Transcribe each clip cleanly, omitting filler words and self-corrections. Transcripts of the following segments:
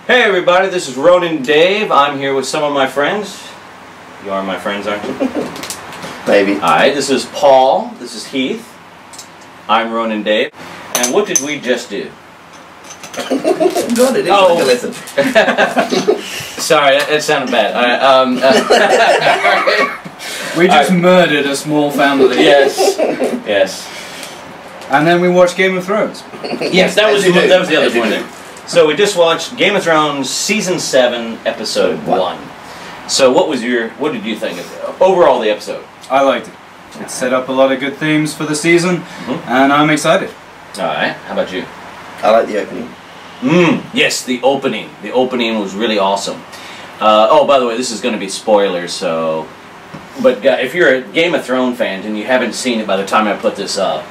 Hey everybody, this is Ronan Dave. I'm here with some of my friends. You are my friends, aren't you? Maybe. Alright, this is Paul. This is Heath. I'm Ronan Dave. And what did we just do? God, it is like a lesson. Sorry, that sounded bad. We just murdered a small family. Yes. Yes. And then we watched Game of Thrones. Yes, that was the other point there. So we just watched Game of Thrones Season 7, Episode 1. So what did you think of overall the episode? I liked it. It set up a lot of good themes for the season, and I'm excited. Alright, how about you? I like the opening. Yes, the opening. The opening was really awesome. Oh, by the way, this is going to be spoilers, so... But if you're a Game of Thrones fan and you haven't seen it by the time I put this up,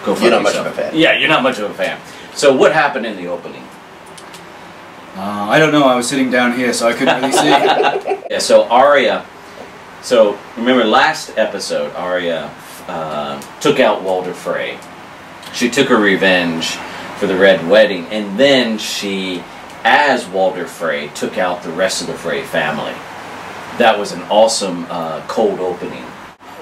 go for it. You're not much of a fan. Yeah, you're not much of a fan. So what happened in the opening? I don't know, I was sitting down here so I couldn't really see. Yeah, so Arya... So, remember last episode, Arya took out Walder Frey. She took her revenge for the Red Wedding, and then she, as Walder Frey, took out the rest of the Frey family. That was an awesome cold opening.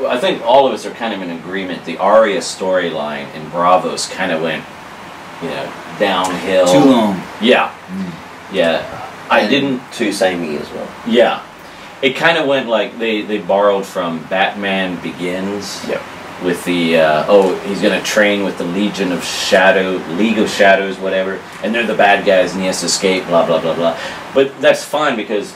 I think all of us are kind of in agreement. The Arya storyline in Bravos kind of went, you know, downhill. Too long. Yeah. Yeah. I didn't... Too samey as well. Yeah. It kind of went like they borrowed from Batman Begins. Yep. With the, he's going to train with the League of Shadows, whatever. And they're the bad guys and he has to escape, blah, blah, blah, blah. But that's fine because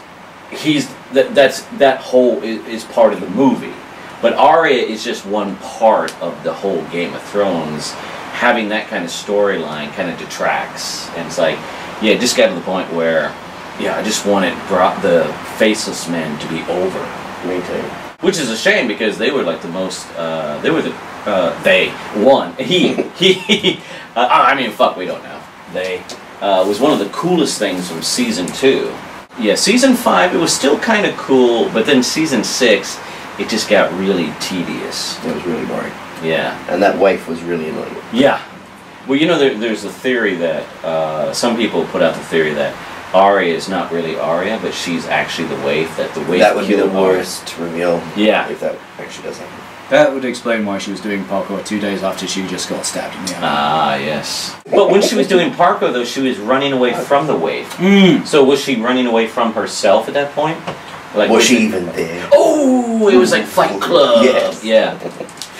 that whole is part of the movie. But Arya is just one part of the whole Game of Thrones. Having that kind of storyline kind of detracts. And it's like, yeah, it just got to the point where, yeah, I just wanted the Faceless Men to be over. Me too. Which is a shame because they were like the most, I mean, fuck, we don't know. They was one of the coolest things from Season 2. Yeah, Season 5, it was still kind of cool, but then Season 6, it just got really tedious. It was really boring. Yeah. And that waif was really annoying. Yeah. Well, you know, there's a theory that, some people put out the theory that Arya is not really Arya, but she's actually the waif, that the waif That would be the killed Arya. worst reveal. Yeah. If that actually does happen. That would explain why she was doing parkour 2 days after she just got stabbed in the eye. Ah, yes. But when she was doing parkour, though, she was running away from the waif. So was she running away from herself at that point? Like, was she even there? Oh, it was like Fight Club. Yes. Yeah.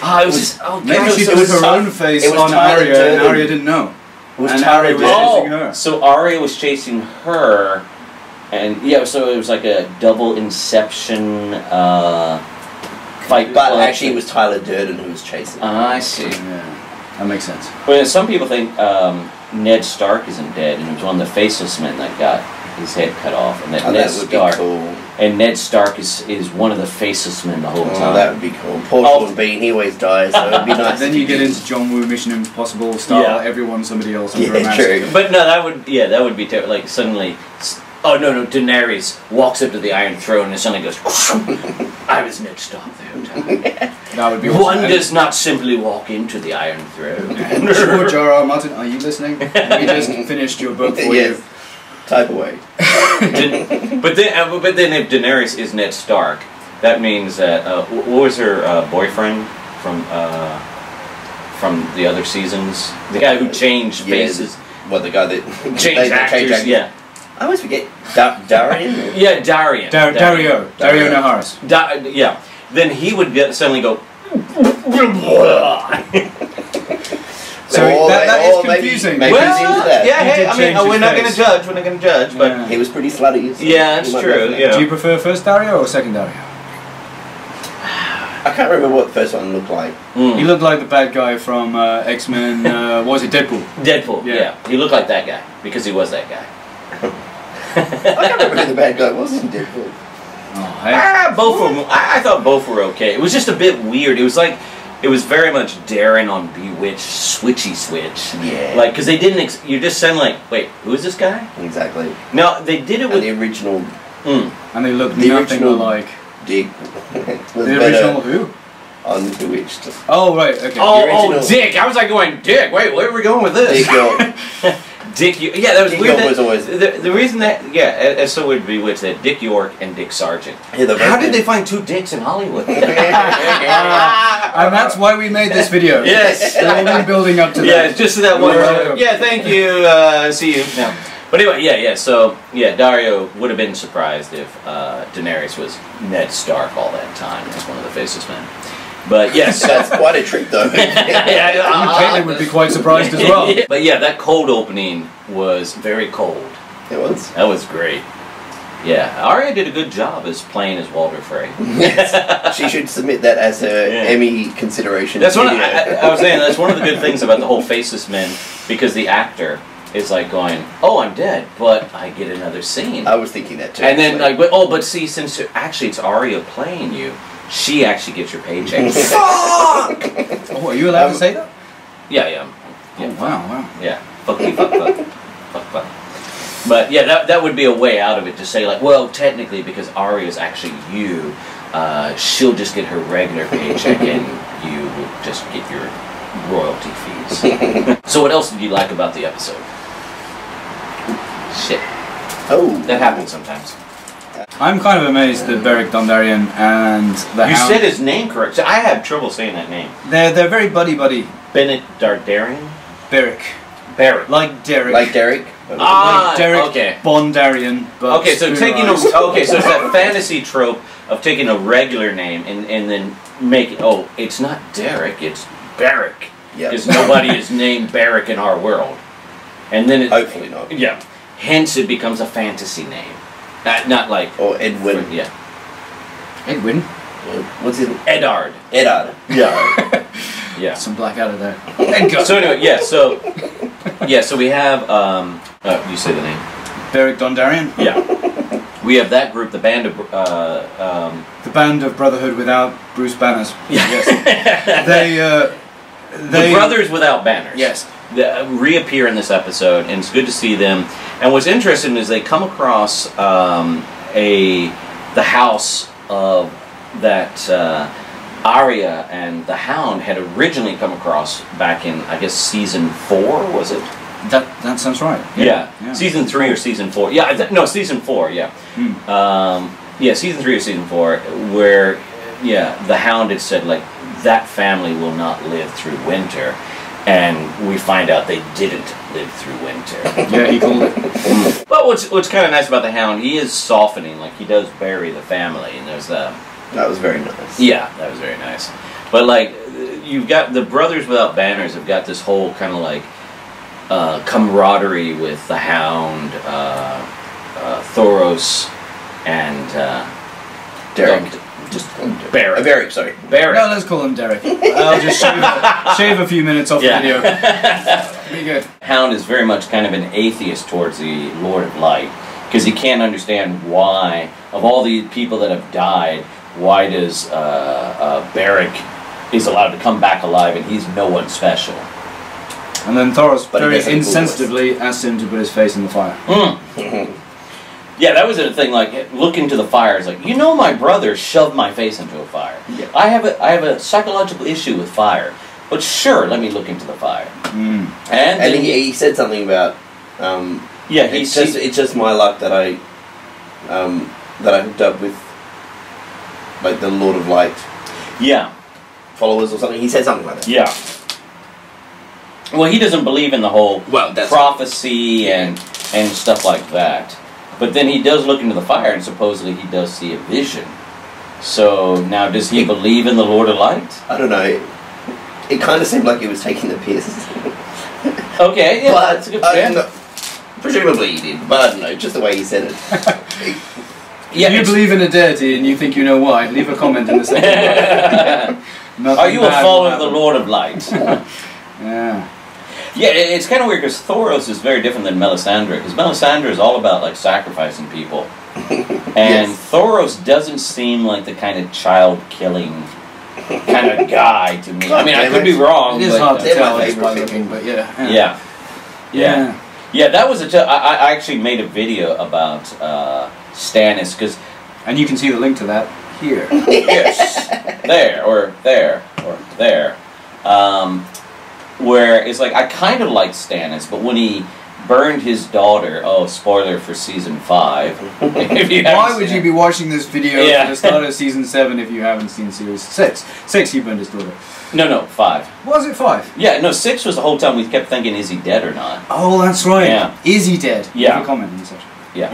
Oh, it was just... Oh, Maybe God, she so put her own face on Arya and Arya didn't know. And Arya was chasing her. So Arya was chasing her, and yeah, so it was like a double Inception fight. But actually it was Tyler Durden who was chasing. I see. Yeah, that makes sense. Well, some people think Ned Stark isn't dead, and it was one of the Faceless Men that got his head cut off, and that Ned Stark. Cool. And Ned Stark is one of the Faceless Men the whole time. Oh, that would be cool. Poor Sean Bean, he always dies, so it'd be nice. Then you get into John Woo Mission Impossible style, everyone somebody else under a mask. True. But no, that would be terrible. Like suddenly, oh no, Daenerys walks up to the Iron Throne and suddenly goes, I was Ned Stark the whole time. That would be awesome. One does not simply walk into the Iron Throne. George R.R. Martin, are you listening? We just finished your book for you. Type away. But then if Daenerys is Ned Stark, that means that what was her boyfriend from the other seasons? The guy who changed faces. What, the guy that changed actors? Yeah. I always forget. Darian? Yeah, Darian. Dario Naharis. Yeah. Then he would suddenly go. So that is confusing. Maybe he's into that. Yeah, hey, I mean, we're not going to judge. We're not going to judge, but he was pretty slutty. So yeah, that's true. Yeah. Do you prefer first Dario or second Dario? I can't remember what the first one looked like. He looked like the bad guy from X-Men. What was it, Deadpool? Deadpool. Yeah. He looked like that guy because he was that guy. I can't remember who the bad guy was in Deadpool. Oh, hey. Both were. I thought both were okay. It was just a bit weird. It was like. It was very much Darren on Bewitched, switchy switch. Yeah. Like, because they didn't. You just sound like, wait, who is this guy? Exactly. No, they did it with the original. And they looked nothing alike. Dick. The original who? On Bewitched. Oh right. Okay. Oh, Dick. I was like going, Dick. Wait, where are we going with this? Dick. Dick. Yeah, that was Dick weird. York was always The reason that it's so weird to be witch that Dick York and Dick Sargent. Yeah, How did they find two dicks in Hollywood? And that's why we made this video. Yes, We've all been building up to that. Yeah, it's just that one. Welcome. Yeah, thank you. See you. No. But anyway, yeah. So yeah, Dario would have been surprised if Daenerys was Ned Stark all that time as one of the faceless men. But yes, that's quite a trick, though. Caitlin would be quite surprised as well. But yeah, that cold opening was very cold. It was. That was great. Yeah, Arya did a good job as playing as Walder Frey. Yes. She should submit that as her Emmy consideration. That's one. I was saying that's one of the good things about the whole Faceless Men, because the actor is like going, "Oh, I'm dead, but I get another scene." I was thinking that too. And then but see, since actually it's Arya playing you, she actually gets your paycheck. Fuck! Oh, are you allowed to say that? Yeah. Oh, wow. Yeah. Fuck. But yeah, that would be a way out of it to say like, well, technically because Arya is actually you, she'll just get her regular paycheck and you will just get your royalty fees. So what else did you like about the episode? Shit. Oh, That happens sometimes. I'm kind of amazed that Beric Dondarrion and the You Hound... said his name correct. So I had trouble saying that name. They're very buddy-buddy. Bennett Dardarian? Beric. Barrett. Like Derek. like Derek. Ah, like Derek okay. Bondarian, but Okay, so taking so it's that fantasy trope of taking a regular name and then making it's not Derek, it's Barrick. Yeah. Because nobody is named Barrick in our world. And then Hopefully not. Yeah. Hence it becomes a fantasy name. Not like Or Edwin. Yeah. Edwin. What's his? Eddard. Eddard. Yeah. Yeah. Some black out of there. So anyway, so we have you say the name. Beric Dondarrion. Yeah. We have that group, the band of The band of Brotherhood without Bruce Banners. yeah. Yes. The Brothers Without Banners. Yes. Reappear in this episode, and it's good to see them. And what's interesting is they come across the house of that Arya and the Hound had originally come across back in, I guess, season 4, was it? That sounds right. Yeah. Season 3 or season 4. Yeah, no, season 4, yeah. Season 3 or season 4, where, the Hound had said, like, that family will not live through winter. And we find out they didn't live through winter. Yeah, he called it. But what's kind of nice about the Hound, he is softening, like, he does bury the family, and there's That was very nice. Yeah, that was very nice. But, like, you've got the Brothers Without Banners have got this whole kind of, like, camaraderie with the Hound, Thoros, and Derek. Just Barrick. Barrick, sorry. Barrick. No, let's call him Derek. I'll just shave a few minutes off the video. Be good. Hound is very much kind of an atheist towards the Lord of Light, because he can't understand why, of all the people that have died, why does Barrick is allowed to come back alive and he's no one special. And then Thoros But he very doesn't insensitively asked him to put his face in the fire. Yeah, that was a thing. Like, look into the fire. It's like, my brother shoved my face into a fire. Yeah. I have a psychological issue with fire, but sure, let me look into the fire. And then he said something about. It's just my luck that I hooked up with, like, the Lord of Light. Yeah. Followers or something. He said something like that. Yeah. Well, he doesn't believe in the whole That's prophecy and stuff like that. But then he does look into the fire, and supposedly he does see a vision. So now, does he believe in the Lord of Light? I don't know. It kind of seemed like he was taking the piss. Okay, yeah, But that's a good point. presumably he did, but I don't know, just the way he said it. Yeah, if you believe in a deity and you think you know why, leave a comment in the section. Are you a follower of the Lord of Light? Yeah. Yeah, it's kind of weird because Thoros is very different than Melisandre, because Melisandre is all about, like, sacrificing people. And Yes. Thoros doesn't seem like the kind of child-killing kind of guy to me. I mean, I could be wrong. It is but, hard to they're tell my just by favourite looking, but Yeah, that was I actually made a video about Stannis, because... And you can see the link to that here. Yes, there, or there, or there. where it's like, I kind of like Stannis, but when he burned his daughter, spoiler for season 5. Why would you be watching this video at the start of season 7 if you haven't seen series 6? 6, he burned his daughter. No, 5. Was it 5? Yeah, no, 6 was the whole time we kept thinking, is he dead or not? Oh, that's right. Yeah. Is he dead? Yeah. Leave a comment in the section. Yeah.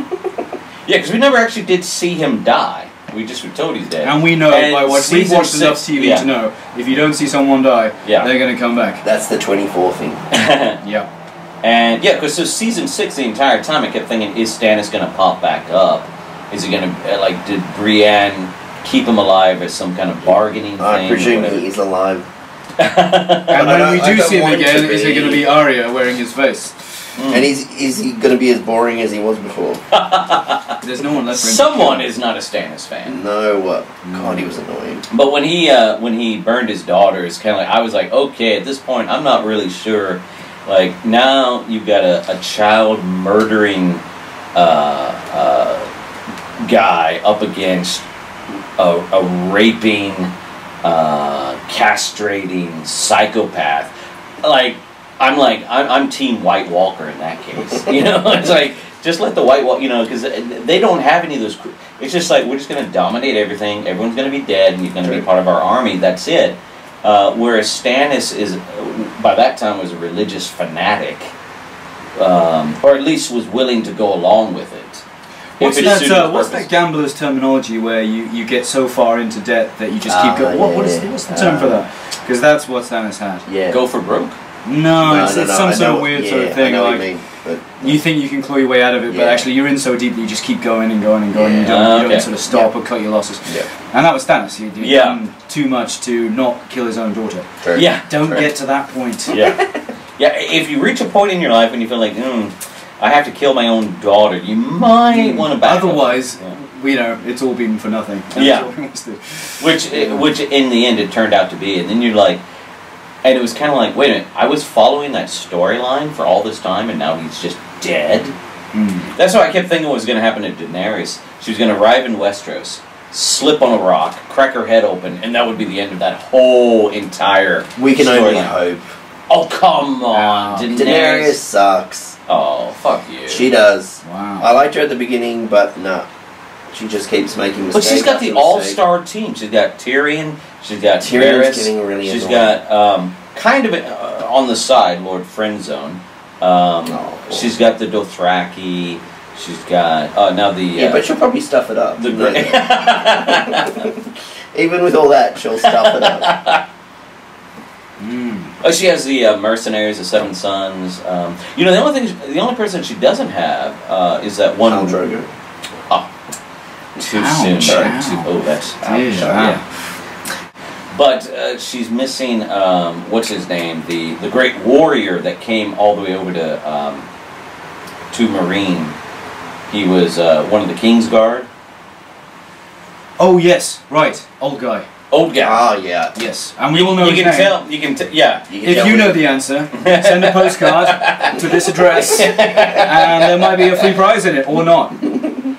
Yeah, because we never actually did see him die. We just were told he's dead. And we know by watching, we've watched enough TV to know if you don't see someone die, they're going to come back. That's the 24 thing. Yeah. And because so season 6, the entire time I kept thinking, is Stannis going to pop back up? Is he going to, did Brienne keep him alive as some kind of bargaining thing? I presume he is alive. And when we do see him again, is it going to be Arya wearing his face? And is he going to be as boring as he was before? There's no one left for him. Someone is not a Stannis fan. No, God, he was annoying. But when he burned his daughter, it's kind of like, I was like, okay, at this point, I'm not really sure. Like, now you've got a child murdering guy up against a raping, castrating psychopath. I'm Team White Walker in that case. You know, it's like, just let the White Walker, because they don't have any of those. It's just like, we're just going to dominate everything. Everyone's going to be dead, and he's going to be part of our army. That's it. Whereas Stannis is, by that time, was a religious fanatic, or at least was willing to go along with it. What's that gambler's terminology where you get so far into debt that you just keep going? What's the term for that? Because that's what Stannis had. Yeah. Go for broke? No, it's some sort of weird sort of thing. You think you can claw your way out of it, but actually you're in so deep that you just keep going and going and going. You don't sort of stop or cut your losses. Yeah. And that was Stannis. He'd done too much to not kill his own daughter. True. Yeah. Don't get to that point. Yeah. Yeah, if you reach a point in your life when you feel like, I have to kill my own daughter, you might want to back Otherwise, it's all been for nothing. Yeah. Which in the end it turned out to be. And then you're like, and it was kind of like, wait a minute, I was following that storyline for all this time, and now he's just dead? That's what I kept thinking was going to happen to Daenerys. She was going to arrive in Westeros, slip on a rock, crack her head open, and that would be the end of that whole entire We can only hope. Oh, come on. Daenerys sucks. Oh, fuck you. She does. Wow. I liked her at the beginning, but no. She just keeps making mistakes. But she's got the all-star team. She's got Tyrion. She's got Varys. Getting really she's annoying. got kind of on the side, Lord Friendzone. She's got the Dothraki. She's got now the. But she'll probably stuff it up. The Even with all that, she'll stuff it up. Oh, she has the mercenaries, the Seven Sons. The only person she doesn't have is that one. Khal Drogo. Too soon. That's ouch. Yeah. But she's missing what's his name, the great warrior that came all the way over to Marine. He was one of the King's Guard. Oh yes, right, old guy. Old guy. Oh yeah. Yes, and we all know. You can tell. You can. Yeah. If you know the answer, send a postcard to this address, and there might be a free prize in it, or not.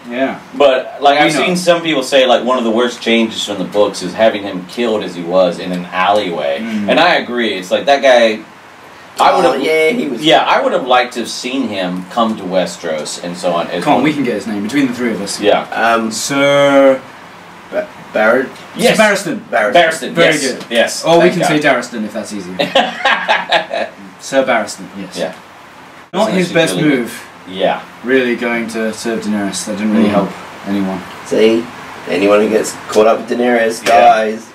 Yeah. But I've seen some people say one of the worst changes from the books is having him killed as he was in an alleyway, and I agree. It's like that guy. I would have. Yeah, he was. Yeah, I would have liked to have seen him come to Westeros and so on. Come on, we can get his name between the three of us. Yeah. Sir. Barrett? Yes. Barristan. Barristan. Very yes. good. Yes. Oh, we can say Darristan if that's easier. Sir Barristan, yes. Yeah. Not his best move. Yeah. Really going to serve Daenerys. That didn't really help anyone. See? Anyone who gets caught up with Daenerys dies.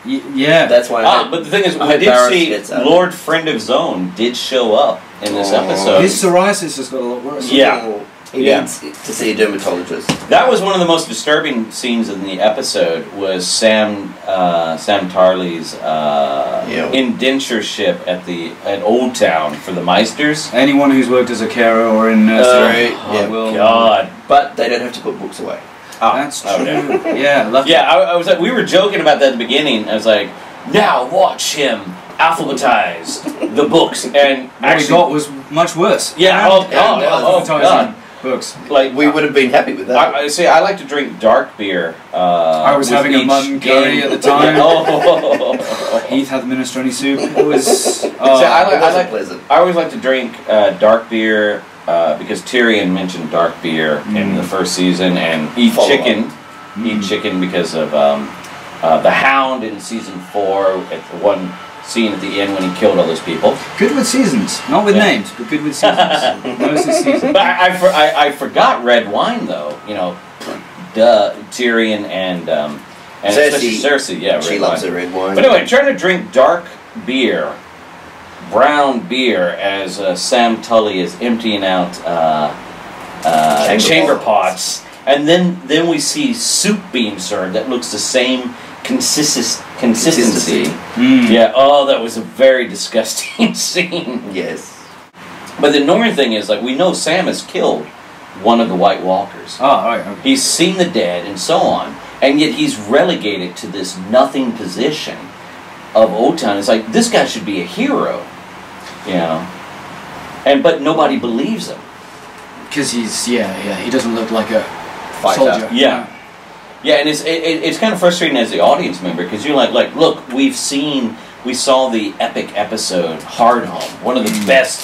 Yeah. That's why but the thing is, I did see Lord Friend of Zone did show up in this episode. His psoriasis has got a lot worse. Yeah. He needs to see a dermatologist. That was one of the most disturbing scenes in the episode. Was Sam Tarley's indentureship at Old Town for the Meisters. Anyone who's worked as a carer or in nursery will. God, but they don't have to put books away. That's true. Yeah, lucky. Yeah. I was like, we were joking about that at the beginning. I was like, now watch him alphabetize the books, and what he got was much worse. Yeah. Oh God. books. Like we would have been happy with that. I say I like to drink dark beer. I was having a mutton curry at the time. Heath had the minestrone soup. It was. I always like to drink dark beer because Tyrion mentioned dark beer in the first season, and eat chicken. Eat chicken because of the Hound in season 4 at the one scene at the end when he killed all those people. Good with seasons, not with names, but good with seasons. Mostly seasons. But I forgot red wine though. You know, Tyrion and especially Cersei. Yeah, she loves a red wine. But anyway, trying to drink dark beer, brown beer, as Sam Tully is emptying out chamber pots. And then we see soup being served that looks the same consistency. Yeah, oh, that was a very disgusting scene. Yes. But the annoying thing is, like, we know Sam has killed one of the White Walkers. Oh, all right. Okay. He's seen the dead and so on, and yet he's relegated to this nothing position of Old Town. It's like, this guy should be a hero, you know? But nobody believes him. Because he doesn't look like a fighter. Soldier. Yeah. Yeah, and it's kind of frustrating as the audience member, because you're like, look, we saw the epic episode, Hard Home, one of the best,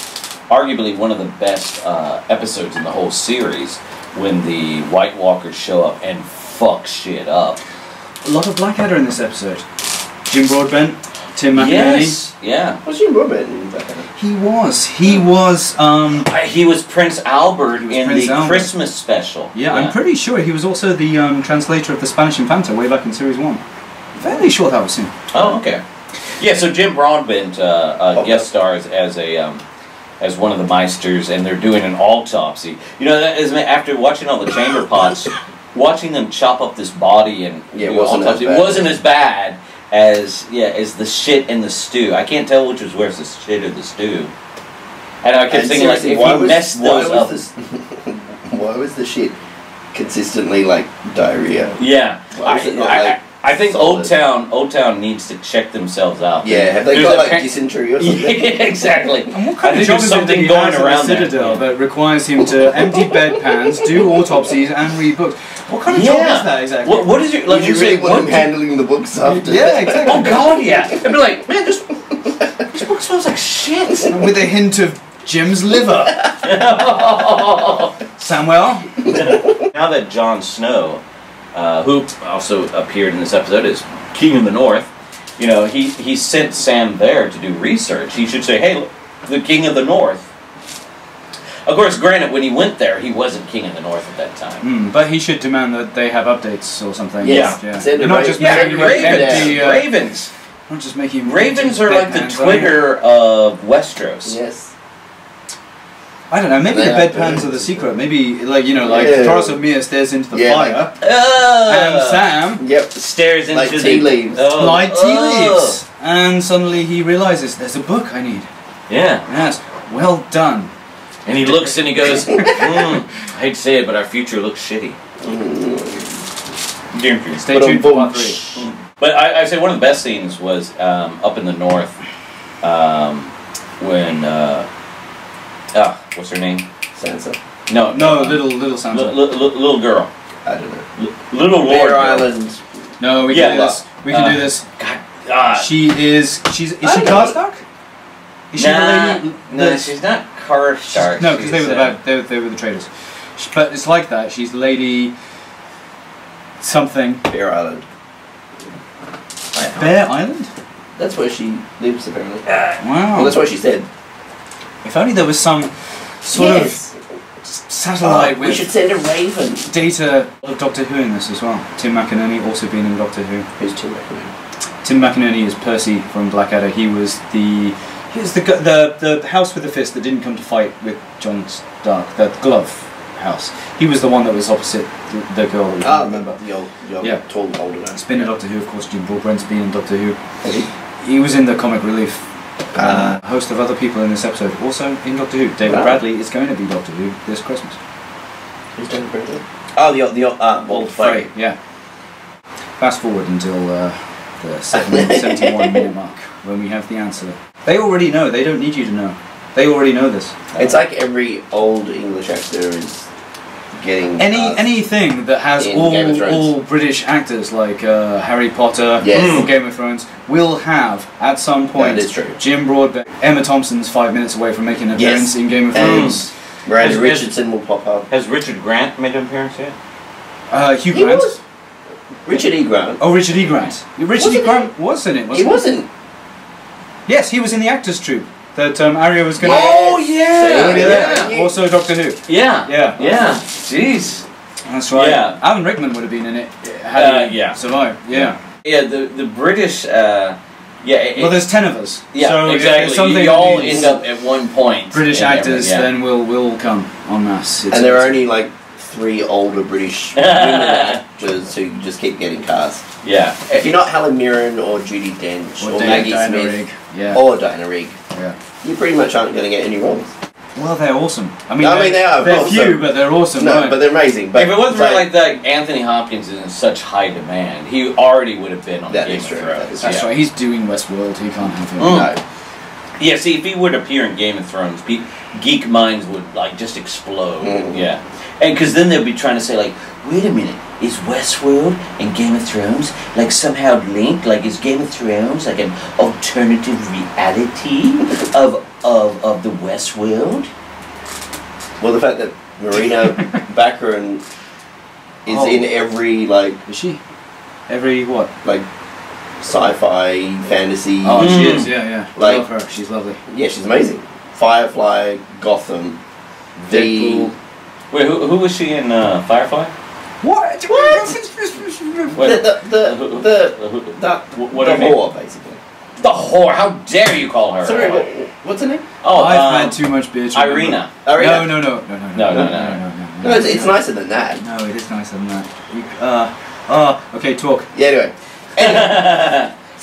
arguably one of the best episodes in the whole series, when the White Walkers show up and fuck shit up. A lot of Blackadder in this episode. Jim Broadbent, Tim McInerney. Yes, yeah. Was Jim Broadbent in Blackadder? He was. He was Prince Albert in the Christmas special. Yeah, I'm pretty sure he was also the translator of the Spanish Infanta way back in Series 1. Fairly sure that was him. Oh, okay. Yeah, so Jim Broadbent guest stars as one of the Meisters, and they're doing an autopsy. You know, after watching all the chamber pots, watching them chop up this body and it wasn't as bad as the shit in the stew. I can't tell which was worse, the shit or the stew. And I kept thinking, like, if you messed those up... Why was the shit consistently, like, diarrhea? Yeah. I think Old Town needs to check themselves out. Yeah, have they got, like, dysentery or something? Yeah, exactly. And what kind of job is something going around the Citadel that requires him to empty bedpans, do autopsies, and read books? What kind of job is that exactly? What is your... Like, would you really want him handling the books after? Yeah, exactly. Oh, God, yeah. I'd be like, man, this book smells like shit. With a hint of Jim's liver. Samuel? Now that Jon Snow, who also appeared in this episode as King of the North, you know, he sent Sam there to do research. He should say, hey, look, the King of the North. Of course, granted, when he went there, he wasn't King of the North at that time. But he should demand that they have updates or something. Yes. Yeah. Not just making Ravens. Not just making Ravens are like the Twitter of Westeros. Yes. I don't know, maybe the bedpans are the secret. Maybe, like, you know, like Thoros of Myr stares into the fire, and Sam stares into like tea leaves. Like tea leaves. And suddenly he realizes, there's a book I need. Yeah. Yes. Well done. And he looks and he goes, I hate to say it, but our future looks shitty. Stay tuned for part 3. But I say one of the best scenes was up in the north when what's her name? Sansa. No, little Sansa. Little girl. I don't know. Little Lord. Bear Island. No, we can do this. We can do this. God. Is she Karstark? Is she the lady? No, she's not Karstark. No, because they were the traitors. But it's like that. She's Lady something. Bear Island. Bear Island? That's where she lives, apparently. Wow. Well, that's what she said. If only there was some sort of satellite with... We should send a raven. Data of Doctor Who in this as well. Tim McInerney also being in Doctor Who. Who's Tim McInerney? Tim McInerney is Percy from Blackadder. He was the house with the fist that didn't come to fight with Jon Stark. The glove house. He was the one that was opposite the girl that we remember. The old, tall, older man. He's been in Doctor Who, of course. Jim Broadbent's been in Doctor Who. He was in the Comic Relief. A host of other people in this episode also in Doctor Who. David Bradley is going to be Doctor Who this Christmas. Who's David Bradley? Oh, the old Frey. Yeah. Fast forward until the 71 minute mark when we have the answer. They already know. They don't need you to know. They already know this. It's like every old English actor is getting anything that has all British actors like Harry Potter or Game of Thrones will have at some point. That is true. Jim Broadbent, Emma Thompson's 5 minutes away from making an appearance in Game of Thrones. Brandon Richardson will pop up. Has Richard Grant made an appearance yet? Hugh Grant. Richard E. Grant. Oh, Richard E. Grant. Richard E. Grant was in it, wasn't he? He wasn't. Yes, he was in the actors' troupe that Arya was going to... Oh, yeah! Also Doctor Who. Yeah. Yeah. Jeez. That's right. Yeah. Alan Rickman would have been in it had he survived. Yeah. Yeah, the British... well, there's 10 of us. Yeah, so exactly. You all end up at one point. British actors then will come en masse. And there are only like 3 older British women actors who just keep getting cast. Yeah. If you're not Helen Mirren or Judi Dench or Maggie Smith or Diana Rigg, you pretty much aren't going to get any roles. Well, they're awesome. I mean, they are. They're few, but they're awesome. No, but they're amazing. But if it wasn't for like that, Anthony Hopkins is in such high demand. He already would have been on Game of Thrones. That's right. He's doing Westworld. He can't have him. No. Yeah. See, if he would appear in Game of Thrones, geek minds would like just explode. Yeah. And because then they'll be trying to say like, wait a minute, is Westworld and Game of Thrones like somehow linked? Like, is Game of Thrones like an alternative reality of the Westworld? Well, the fact that Marina Baccarin is in every like... Is she? Every what? Like sci-fi, fantasy... Oh, she is, yeah. Like, I love her, she's lovely. Yeah, she's amazing. Firefly, Gotham, Deadpool. Wait, who was she in Firefly? What? The whore, basically. The whore! How dare you call her? Sorry, what's her name? Oh, I've had too much bitch. Irina. No, it's nicer than that. No, it is nicer than that. Okay, talk. Yeah, anyway.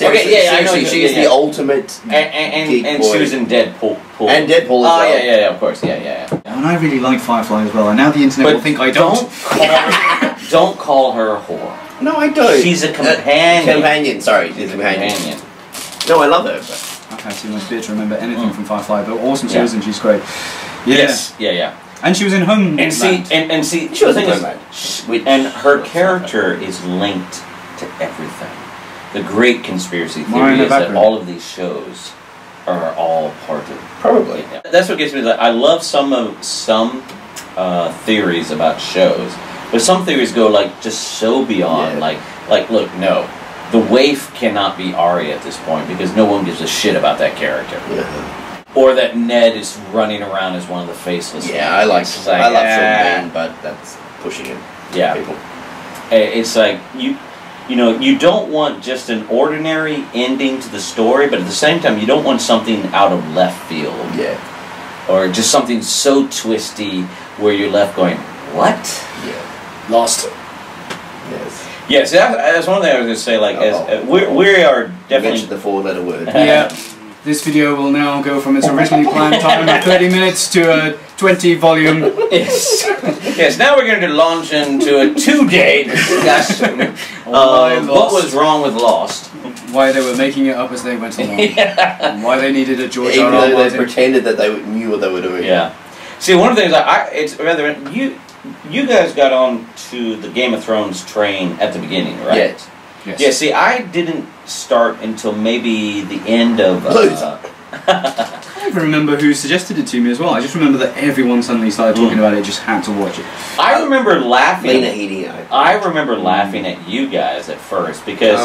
Okay, I know. She is the ultimate and she was in Deadpool. And Deadpool as well. Yeah, of course, yeah. And I really like Firefly as well, and now the internet will think I don't. Don't call her a whore. No, I don't. She's a companion. Sorry, she's a companion. No, I love her. But I've had too much beer to remember anything from Firefly, but awesome she was, and she's great. Yes, yeah. And she was in Home. And see, she was in Homeland. And her character is linked to everything. The great conspiracy theory is that all of these shows are all part of it. Probably. Yeah. That's what gets me. I love some theories about shows, but some theories go like just so beyond. Like look, no, the waif cannot be Arya at this point because no one gives a shit about that character. Yeah. Or that Ned is running around as one of the faceless. Yeah, I love Sean Bean, but that's pushing it. Yeah. People. It's like you don't want just an ordinary ending to the story, but at the same time, you don't want something out of left field. Yeah. Or just something so twisty where you're left going, what? Yeah. Lost. Yes. Yes, that's one thing I was going to say. Like, as we are definitely... You mentioned the 4-letter word. Yeah. This video will now go from its originally planned time of 30 minutes to a 20-volume... Yes, now we're going to launch into a 2-day discussion of what was wrong with Lost. Why they were making it up as they went along. And why they needed a George R. R. Martin. Even though they pretended that they knew what they were doing. Yeah. See, one of the things it's rather you guys got on to the Game of Thrones train at the beginning, right? Yes. Yeah. See, I didn't start until maybe the end of. I don't even remember who suggested it to me as well. I just remember that everyone suddenly started talking about it. Just had to watch it. I remember laughing. Lena Headey. I remember laughing at you guys at first because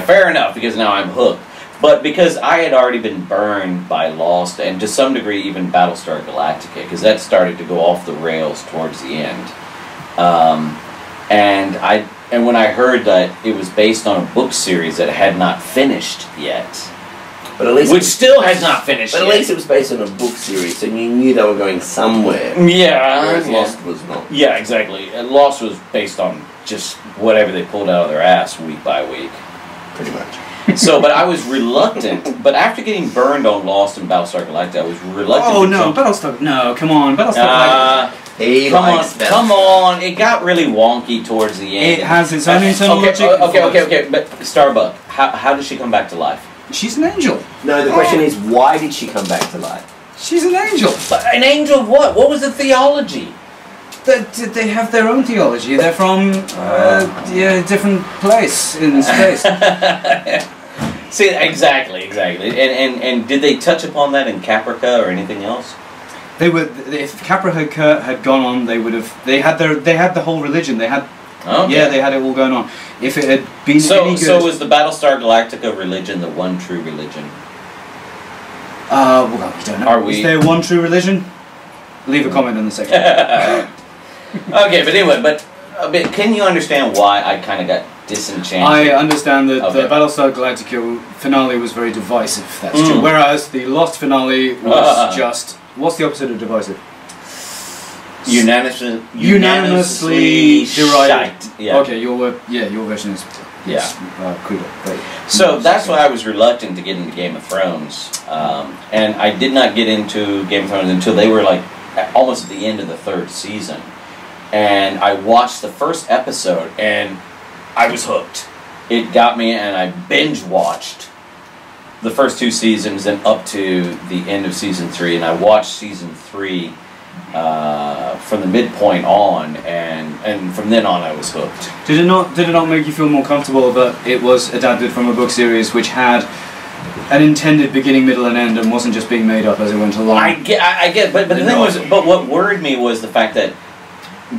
fair enough, because now I'm hooked. But because I had already been burned by Lost and to some degree even Battlestar Galactica, because that started to go off the rails towards the end. And when I heard that it was based on a book series that had not finished yet. But at least still has not finished yet. But at least it was based on a book series, and you knew they were going somewhere. Yeah. Whereas Lost was not. Yeah, exactly. And Lost was based on just whatever they pulled out of their ass week by week. Pretty much. But I was reluctant. But after getting burned on Lost and Battlestar Galactica, I was reluctant. Oh no, Battlestar! No, come on, Battlestar Galactica. Come on! It got really wonky towards the end. It has its own internal logic. Okay. But Starbuck, how does she come back to life? She's an angel. No, the question is, why did she come back to life? She's an angel. But an angel of what? What was the theology? They have their own theology. They're from a different place in space. See, exactly. And did they touch upon that in Caprica or anything else? They would. If Capra had gone on, they would have. They had the whole religion. They had. Okay. Yeah, they had it all going on. If it had been any good. So was the Battlestar Galactica religion the one true religion? Well, we don't know. Is there one true religion? Leave a comment in the section. Okay, but anyway, but can you understand why I kind of got disenchanted? I understand that the Battlestar Galactica finale was very divisive. That's true. Whereas the Lost finale was just. What's the opposite of divisive? Unanimously derided. Yeah. Okay, your version is cruder. So that's why I was reluctant to get into Game of Thrones, and I did not get into Game of Thrones until they were like almost at the end of the 3rd season, and I watched the first episode and I was hooked. It got me, and I binge watched the first 2 seasons and up to the end of season 3, and I watched season 3 from the midpoint on, and from then on I was hooked. Did it not make you feel more comfortable that it was adapted from a book series which had an intended beginning, middle, and end, and wasn't just being made up as it went along? I get, but the thing was, but what worried me was the fact that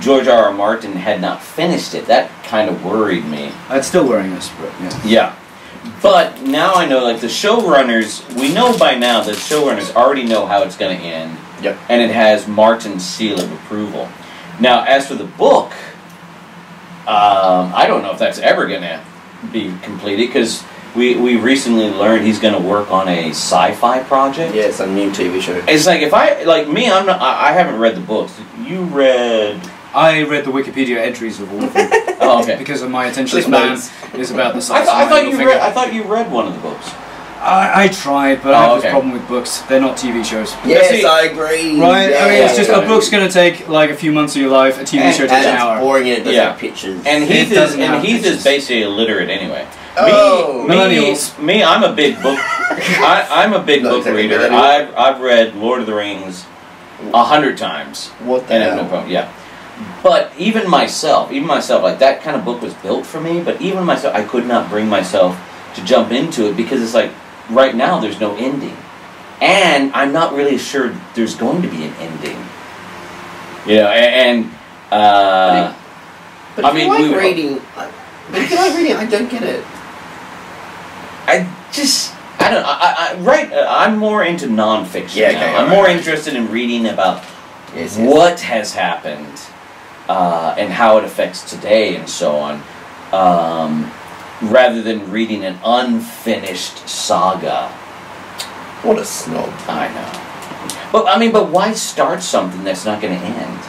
George R. R. Martin had not finished it. That kind of worried me. It's still worrying us, but yeah. Yeah. But now I know, like, the showrunners, we know by now that showrunners already know how it's going to end. Yep. And it has Martin's seal of approval. Now, as for the book, I don't know if that's ever going to be completed, because we recently learned he's going to work on a sci-fi project. Yeah, it's a new TV show. It's like, if I, like me, I haven't read the books. You read... I read the Wikipedia entries of all of them. Oh, okay. Because of my attention span is about the size I thought you read one of the books. I tried, but I have this problem with books. They're not TV shows. Yes, I agree. Right? I mean, it's just a book's going to take like a few months of your life. A TV show takes an hour. It's boring and it doesn't have pictures. And Heath is basically illiterate anyway. Millennials. Me, I'm a big book. I'm a big book reader. I've read Lord of the Rings 100 times. What the hell? No problem. Yeah. But even myself, like, that kind of book was built for me, but even myself, I could not bring myself to jump into it, because it's like, right now there's no ending. And I'm not really sure there's going to be an ending. You know, but if you like reading, I don't get it. I'm more into nonfiction now. I'm more interested in reading about what has happened. And how it affects today and so on, rather than reading an unfinished saga. What a snob. I know. But why start something that's not going to end?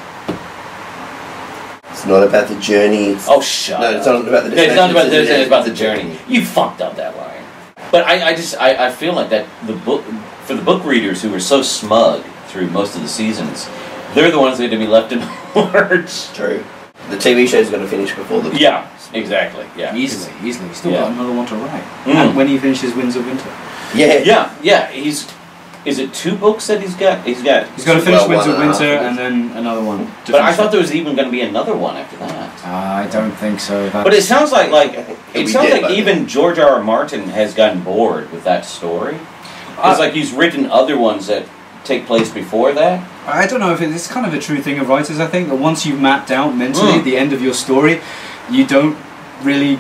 It's not about the journey. Shut up. No, it's not about the destination. It's not about the destination, it's about the journey. You fucked up that line. But I feel like that the book, for the book readers who were so smug through most of the seasons, they're the ones that are going to be left in lurch. True. The TV show is going to finish before the... Yeah, exactly. Yeah. Easily. He's still got another one to write. And when he finishes Winds of Winter. Yeah. Is it 2 books that he's got? He's got to finish Winds of Winter and then another one. But I thought there was even going to be another one after that. I don't think so. But it sounds like even George R. R. Martin has gotten bored with that story. It's like he's written other ones that take place before that. I don't know if it's kind of a true thing of writers. I think that once you've mapped out mentally the end of your story, you don't really.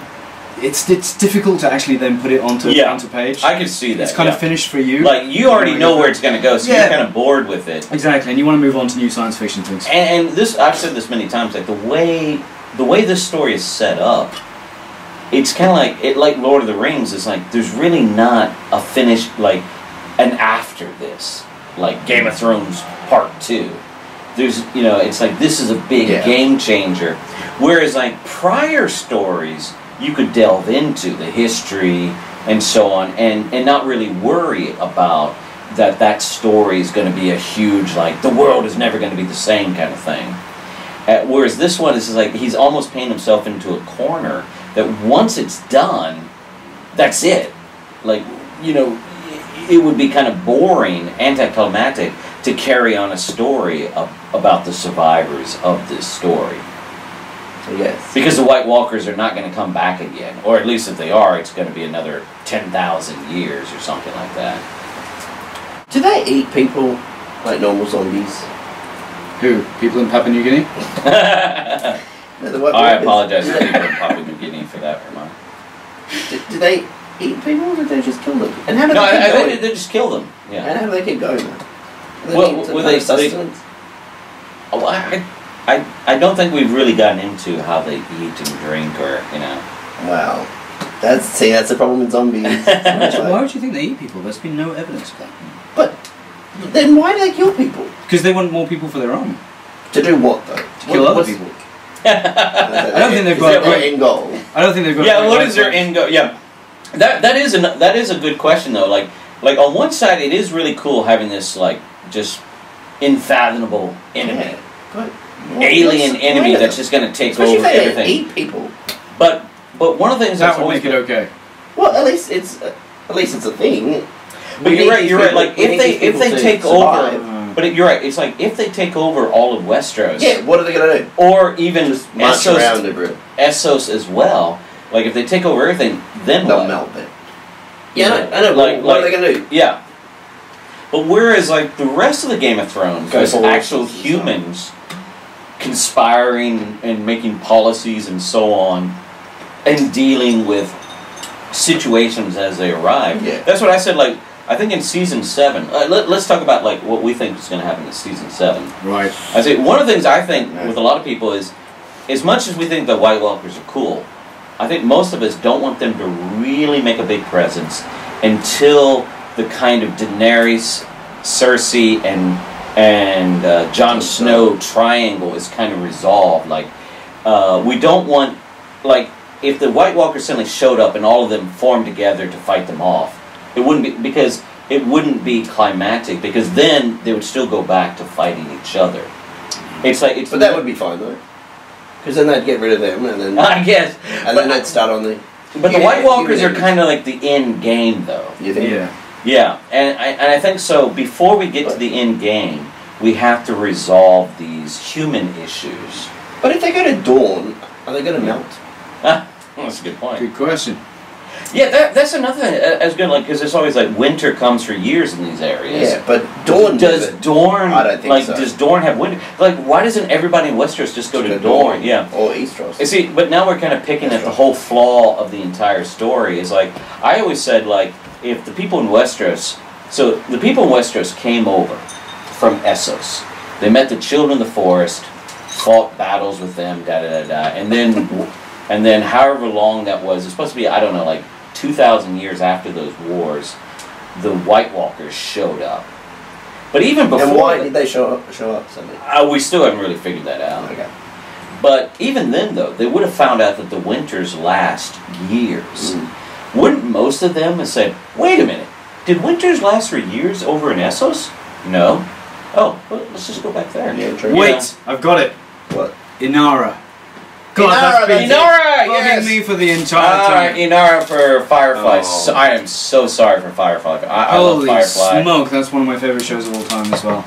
It's difficult to actually then put it onto page. I can see that. It's kind of finished for you. Like, you already know where it's going to go, so you're kind of bored with it. Exactly, and you want to move on to new science fiction things. And this, I've said this many times, like the way this story is set up, it's kind of like Lord of the Rings. Is like there's really not a finished an after this. Like Game of Thrones Part 2. There's, it's like this is a big game changer. Whereas like prior stories, you could delve into the history and so on and not really worry about that story is going to be a huge, like, the world is never going to be the same kind of thing. Whereas this one is like he's almost painted himself into a corner that once it's done, that's it. Like, it would be kind of boring, anticlimactic to carry on a story about the survivors of this story. Yes. Because the White Walkers are not going to come back again, or at least if they are, it's going to be another 10,000 years or something like that. Do they eat people like normal zombies? Who? People in Papua New Guinea? No, the White I Walkers. apologize to people in Papua New Guinea for that remark. Do they eat people, or do they just kill them? And how do No, they keep I going? think they just kill them. Yeah. And how do they keep going? Well, they sustenance? Oh, I don't think we've really gotten into how they eat and drink, or Wow, that's the problem with zombies. Why would you think they eat people? There's been no evidence of that. But then why do they kill people? Because they want more people for their army. To do what though? To kill other people. I don't think they've got a great end goal. I don't think they've got. Yeah, what is their end goal? Yeah, that is a good question though. Like on one side, it is really cool having this like just unfathomable enemy, Yeah, but alien enemy that's just going to take Especially over if they everything. eat people. But one of the things that that's would always make it okay. Well, at least it's a thing. But you're right. Like if they take over, survive. but you're right. It's like if they take over all of Westeros. Yeah, what are they gonna do? Or even March around everywhere. Essos as well. Like if they take over everything, then They'll what? melt it. Yeah, I know. What are they gonna do? Yeah. But whereas like the rest of the Game of Thrones, there's actual humans conspiring and making policies and so on, and dealing with situations as they arrive. Yeah. That's what I said. Like I think in season 7, let's talk about like what we think is going to happen in season 7. Right. I say one of the things I think with a lot of people is, as much as we think the White Walkers are cool, I think most of us don't want them to really make a big presence until the kind of Daenerys, Cersei, and Jon Snow triangle is kind of resolved. Like we don't want, like, if the White Walkers suddenly showed up and all of them formed together to fight them off, it wouldn't be climactic, because then they would still go back to fighting each other. But that would be fine though, because then they'd get rid of them, and then I guess, and then they'd start on the. But the White Walkers are kind of like the end game, though. You think? Yeah. Yeah, and I think so. Before we get to the end game, we have to resolve these human issues. But if they go to Dawn, are they going to melt? That's a good point. Good question. Yeah, that's another thing. As good, like, because it's always like winter comes for years in these areas. Yeah, but Dawn does Dorne? I don't think like, so. Does Dorne have winter? Like, why doesn't everybody in Westeros just go to Dorne? Yeah. Or Eastros. You see, but now we're kind of picking at the whole flaw of the entire story. Is like, I always said, like, if the people in Westeros, so the people in Westeros came over from Essos. They met the children of the forest, fought battles with them, and then however long that was, it's supposed to be, I don't know, like 2,000 years after those wars, the White Walkers showed up. But even before, and why did they show up suddenly? We still haven't really figured that out. Okay. But even then, though, they would have found out that the winters last years. Wouldn't most of them have said, wait a minute, did winters last for years over in Essos? No. Oh, well, let's just go back there. Yeah, true. Wait, I've got it. What? Inara. Inara, that's been Inara, bugging yes. me for the entire time. Inara for Firefly. Oh. So, I am so sorry for Firefly. I love Holy Firefly. smoke, that's one of my favourite shows of all time as well.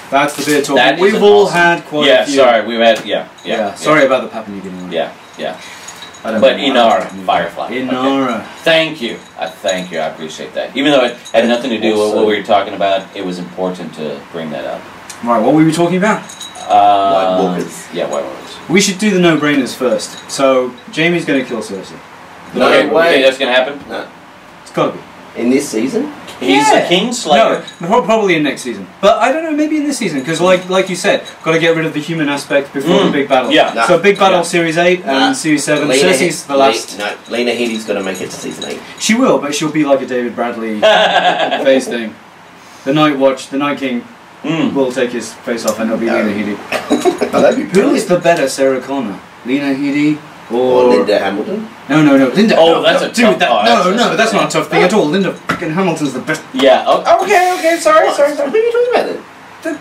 That's the beer talk. That is We've an all awesome- had quite Yeah, a few. sorry, we've had, yeah. Sorry about the Papua New Guinea one. Yeah. I don't But know. Inara, Firefly. Inara. Okay. Thank you. Thank you. I appreciate that. Even though it had nothing to do with what we were talking about, it was important to bring that up. Right, what were we talking about? White Walkers. Yeah, White Walkers. We should do the no-brainers first. So, Jamie's going to kill Cersei. No okay, way. Okay, that's going to happen? No. It's got to be. In this season? He's a Kingslayer. No, probably in next season. But I don't know, maybe in this season, because like you said, got to get rid of the human aspect before the big battle. Yeah. Nah. So big battle Yeah. Series 8 and Series 7. Cersei's the last. No, Lena Headey's going to make it to season 8. She will, but she'll be like a David Bradley face thing. The Night Watch, the Night King will take his face off and it'll be Lena Headey. Oh, that'd be Who brilliant. is the better Sarah Connor? Lena Headey Or Linda Hamilton? No, Linda. Oh, no, that's no, a tough. dude. That's not a tough thing at all. Linda fucking Hamilton's the best. Yeah. Oh, okay. Sorry. What are you talking about then?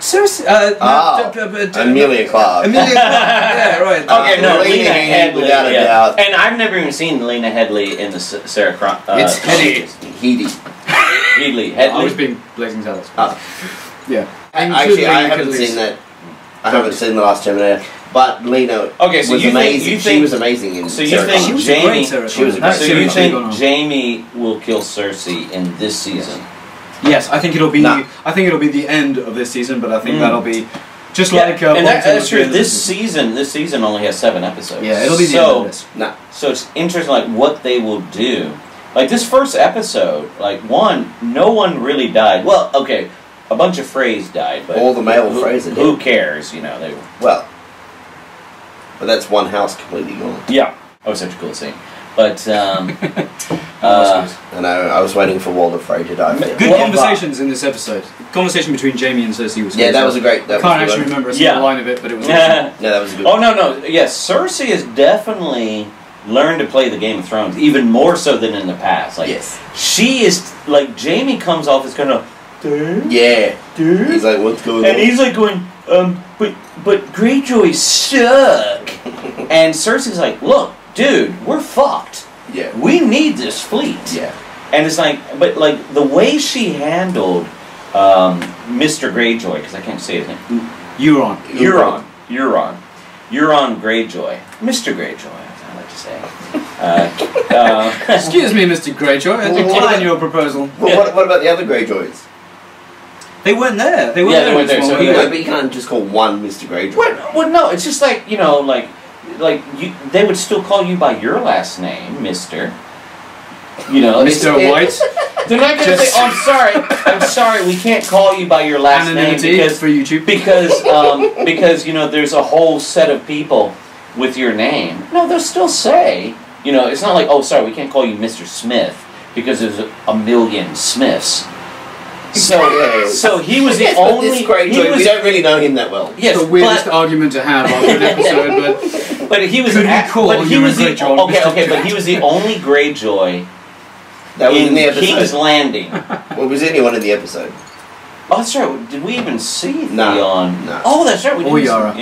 Seriously, Amelia Clarke. Amelia Clarke. Yeah, right. Okay, no, Lena Lena Headey, Headley. without a doubt. And I've never even seen Lena Headley in the Sarah Cron. It's Headey. Headey. Headley. I was being Blazing Saddles. Yeah. Actually, I haven't seen that. I haven't seen the last Terminator. But Lena was amazing. She was amazing in So you think Jamie? She was a great So you think Jamie will kill Cersei in this season? Yes, I think it'll be. I think it'll be the end of this season, but I think that'll be just like. And that's true. This season only has 7 episodes. Yeah, it'll be the end of this. So it's interesting, like what they will do. Like this first episode, like no one really died. Well, okay, a bunch of Freys died, but all the male Freys did. Who cares? You know they. Well, but that's one house completely gone. Yeah, that was such a cool scene. But I know. I was waiting for Walder Frey to die. Good conversations in this episode. The conversation between Jamie and Cersei was. Yeah, that was a great. I can't actually remember a single line of it, but it was. Yeah, that was a good. Oh no! Yes, Cersei has definitely learned to play the Game of Thrones even more so than in the past. Like, yes, she is like Jamie comes off as kind of. Yeah, dude. He's like, what's going on? And he's like going, but Greyjoy suck. And Cersei's like, look, dude, we're fucked. Yeah. We need this fleet. Yeah. And it's like, but like the way she handled Mr. Greyjoy, because I can't say his name. Euron Greyjoy. Mr. Greyjoy, I like to say. Excuse me, Mr. Greyjoy, I decline your proposal. Well, what about the other Greyjoys? They weren't there. They weren't there. So but you can't just call one Mr. Greyjoy. Well, no, it's just like, you know, like you, they would still call you by your last name, Mr. You know, Mr. White. They're not going to say, "Oh, I'm sorry, we can't call you by your last name because for YouTube because you know there's a whole set of people with your name." No, they'll still say, you know, it's not like, "Oh, sorry, we can't call you Mr. Smith because there's a million Smiths." So he was the only. We don't really know him that well. Yes, the weirdest argument to have on an episode, but he was. But he was the only Greyjoy. That was in the episode. King's Landing. Well, was anyone in the episode? Oh, that's right. Did we even see Theon? No. Oh, that's right. We did. Yara.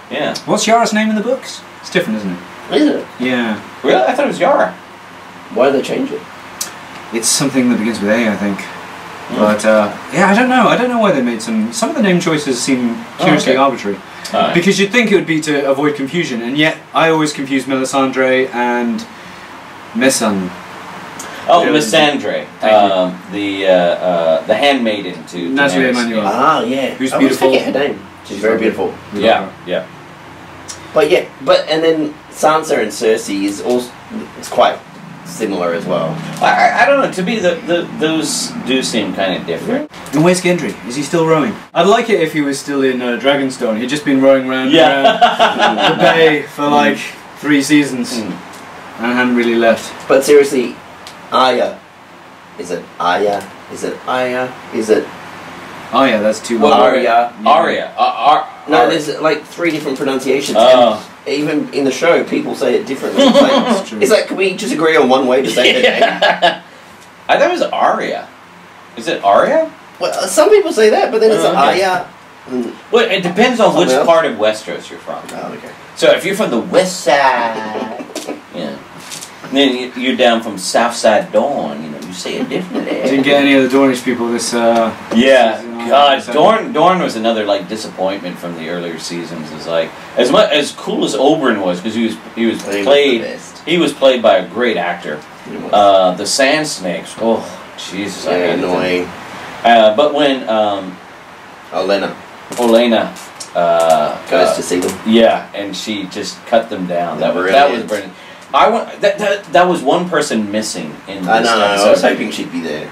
Yeah. What's Yara's name in the books? It's different, isn't it? Is it? Yeah. Really? I thought it was Yara. Why did they change it? It's something that begins with A, I think. But yeah, I don't know. I don't know why they made some of the name choices seem curiously arbitrary. Because you'd think it would be to avoid confusion, and yet I always confuse Melisandre and Missandre. Oh, Missandre, the handmaiden to Natalie Emmanuel. Ah, yeah. Who's beautiful. I forget her name. She's very beautiful. Yeah. But and then Sansa and Cersei is also it's quite similar as well. I don't know. To me, those do seem kind of different. And where's Gendry? Is he still rowing? I'd like it if he was still in Dragonstone. He'd just been rowing around the bay for like 3 seasons and hadn't really left. But seriously, Arya. Is it Arya? Is it Arya? Is it... Oh yeah, that's 2 well, Arya. No, there's like 3 different pronunciations. And even in the show, people say it differently. It's like, can we just agree on one way to say that name? I thought it was Arya. Is it Arya? Well, some people say that, but then it's Arya. Well, it depends on which part of Westeros you're from. Oh, okay. So if you're from the west side, yeah. And then you're down from Southside Dawn, you know, you say it differently. Didn't get any of the Dornish people this God, Dorne was another like disappointment from the earlier seasons. Is like as cool as Oberyn was, because he was played by a great actor. The Sand Snakes, oh Jesus, I hated annoying. But when Olenna goes to see them, and she just cut them down. That was brilliant. That was one person missing in this episode. I was hoping she'd be there.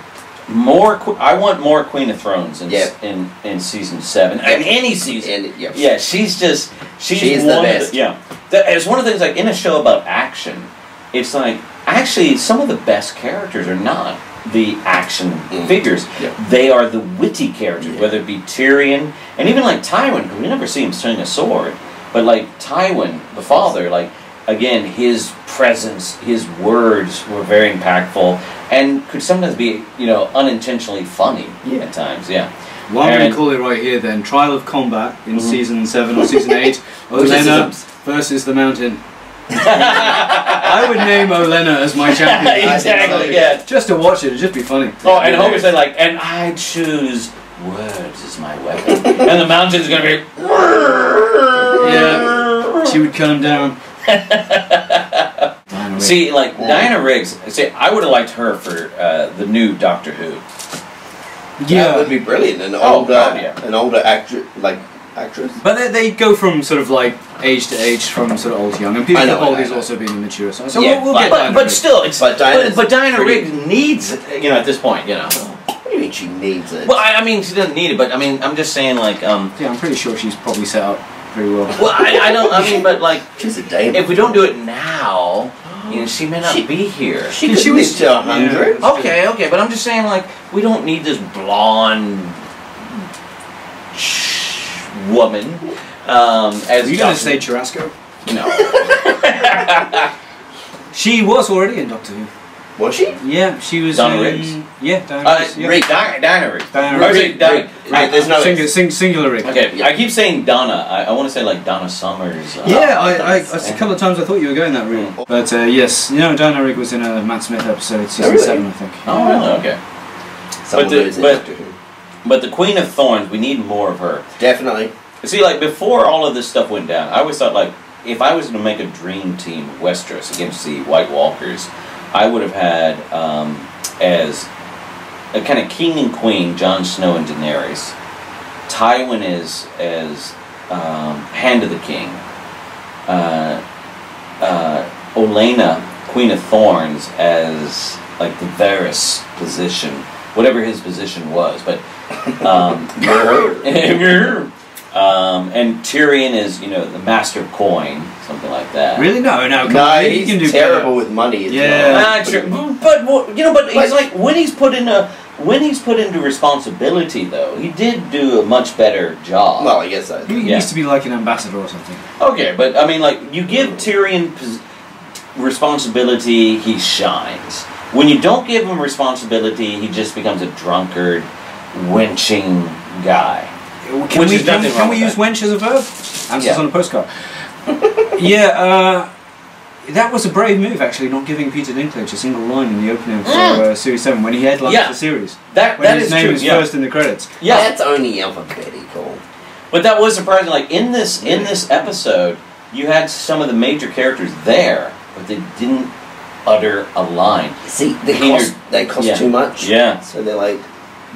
I want more Queen of Thrones in season 7 and any season. Yeah, she's the best. It's one of the things, like in a show about action, it's like actually some of the best characters are not the action figures. They are the witty characters, whether it be Tyrion and even like Tywin, because we never see him swing a sword, but like Tywin, the father, like. Again, his presence, his words were very impactful and could sometimes be, you know, unintentionally funny at times, Well, I'm going to call it right here then. Trial of Combat in Season 7 or Season 8. Olenna versus the Mountain. I would name Olenna as my champion. Exactly, Just to watch it, it'd just be funny. Oh, and Homer said, like, and I choose words is my weapon. And the mountain's going to be... Yeah. She would cut him down. See, like, Diana Riggs, see, I would have liked her for the new Doctor Who. Yeah, that would be brilliant. An older actress. But they go from sort of like age to age, from sort of old to young, and Peter Capaldi's also being a mature. So yeah, we'll get Diana but still, but Diana Riggs needs it, at this point, What do you mean she needs it? Well, I mean, she doesn't need it, but I mean, I'm just saying, like, yeah, I'm pretty sure she's probably set up pretty well. Well, I don't. I mean, but like, she's a dame. If we don't do it now, she may not be here. She was to 100. Yeah. Okay, but I'm just saying, like, we don't need this blonde woman. As are you going to say Churrasco? No. She was already in Doctor Who. Was she? Yeah, she was. Donna Riggs? Yeah, Diana Riggs. Diana Riggs. There's no singular Riggs. Okay, I keep saying Donna. I want to say like Donna Summers. A couple of times I thought you were going that route. But yes, Diana Riggs was in a Matt Smith episode, season 7, I think. Oh, really? Okay. But the Queen of Thorns, we need more of her. Definitely. See, like, before all of this stuff went down, I always thought, like, if I was going to make a dream team of Westeros against the White Walkers, I would have had as a kind of king and queen, Jon Snow and Daenerys. Tywin as Hand of the King. Olenna, Queen of Thorns, as like the Varys position, whatever his position was. But and Tyrion is, the Master of Coin, something like that. Really? No, he's can do terrible with money. True. But he's like when he's put into responsibility, though, he did do a much better job. Well, I guess so. He needs to be like an ambassador or something. Okay, but I mean, like, you give Tyrion responsibility, he shines. When you don't give him responsibility, he just becomes a drunkard, wenching guy. Can we use wench as a verb? Answers on a postcard. That was a brave move, actually, not giving Peter Dinklage a single line in the opening of Series 7 when he headlined the series. When his name is first in the credits. Yeah, that's only alphabetical. But that was surprising. Like, in this episode, you had some of the major characters there, but they didn't utter a line. See, they cost too much. Yeah. So they're like,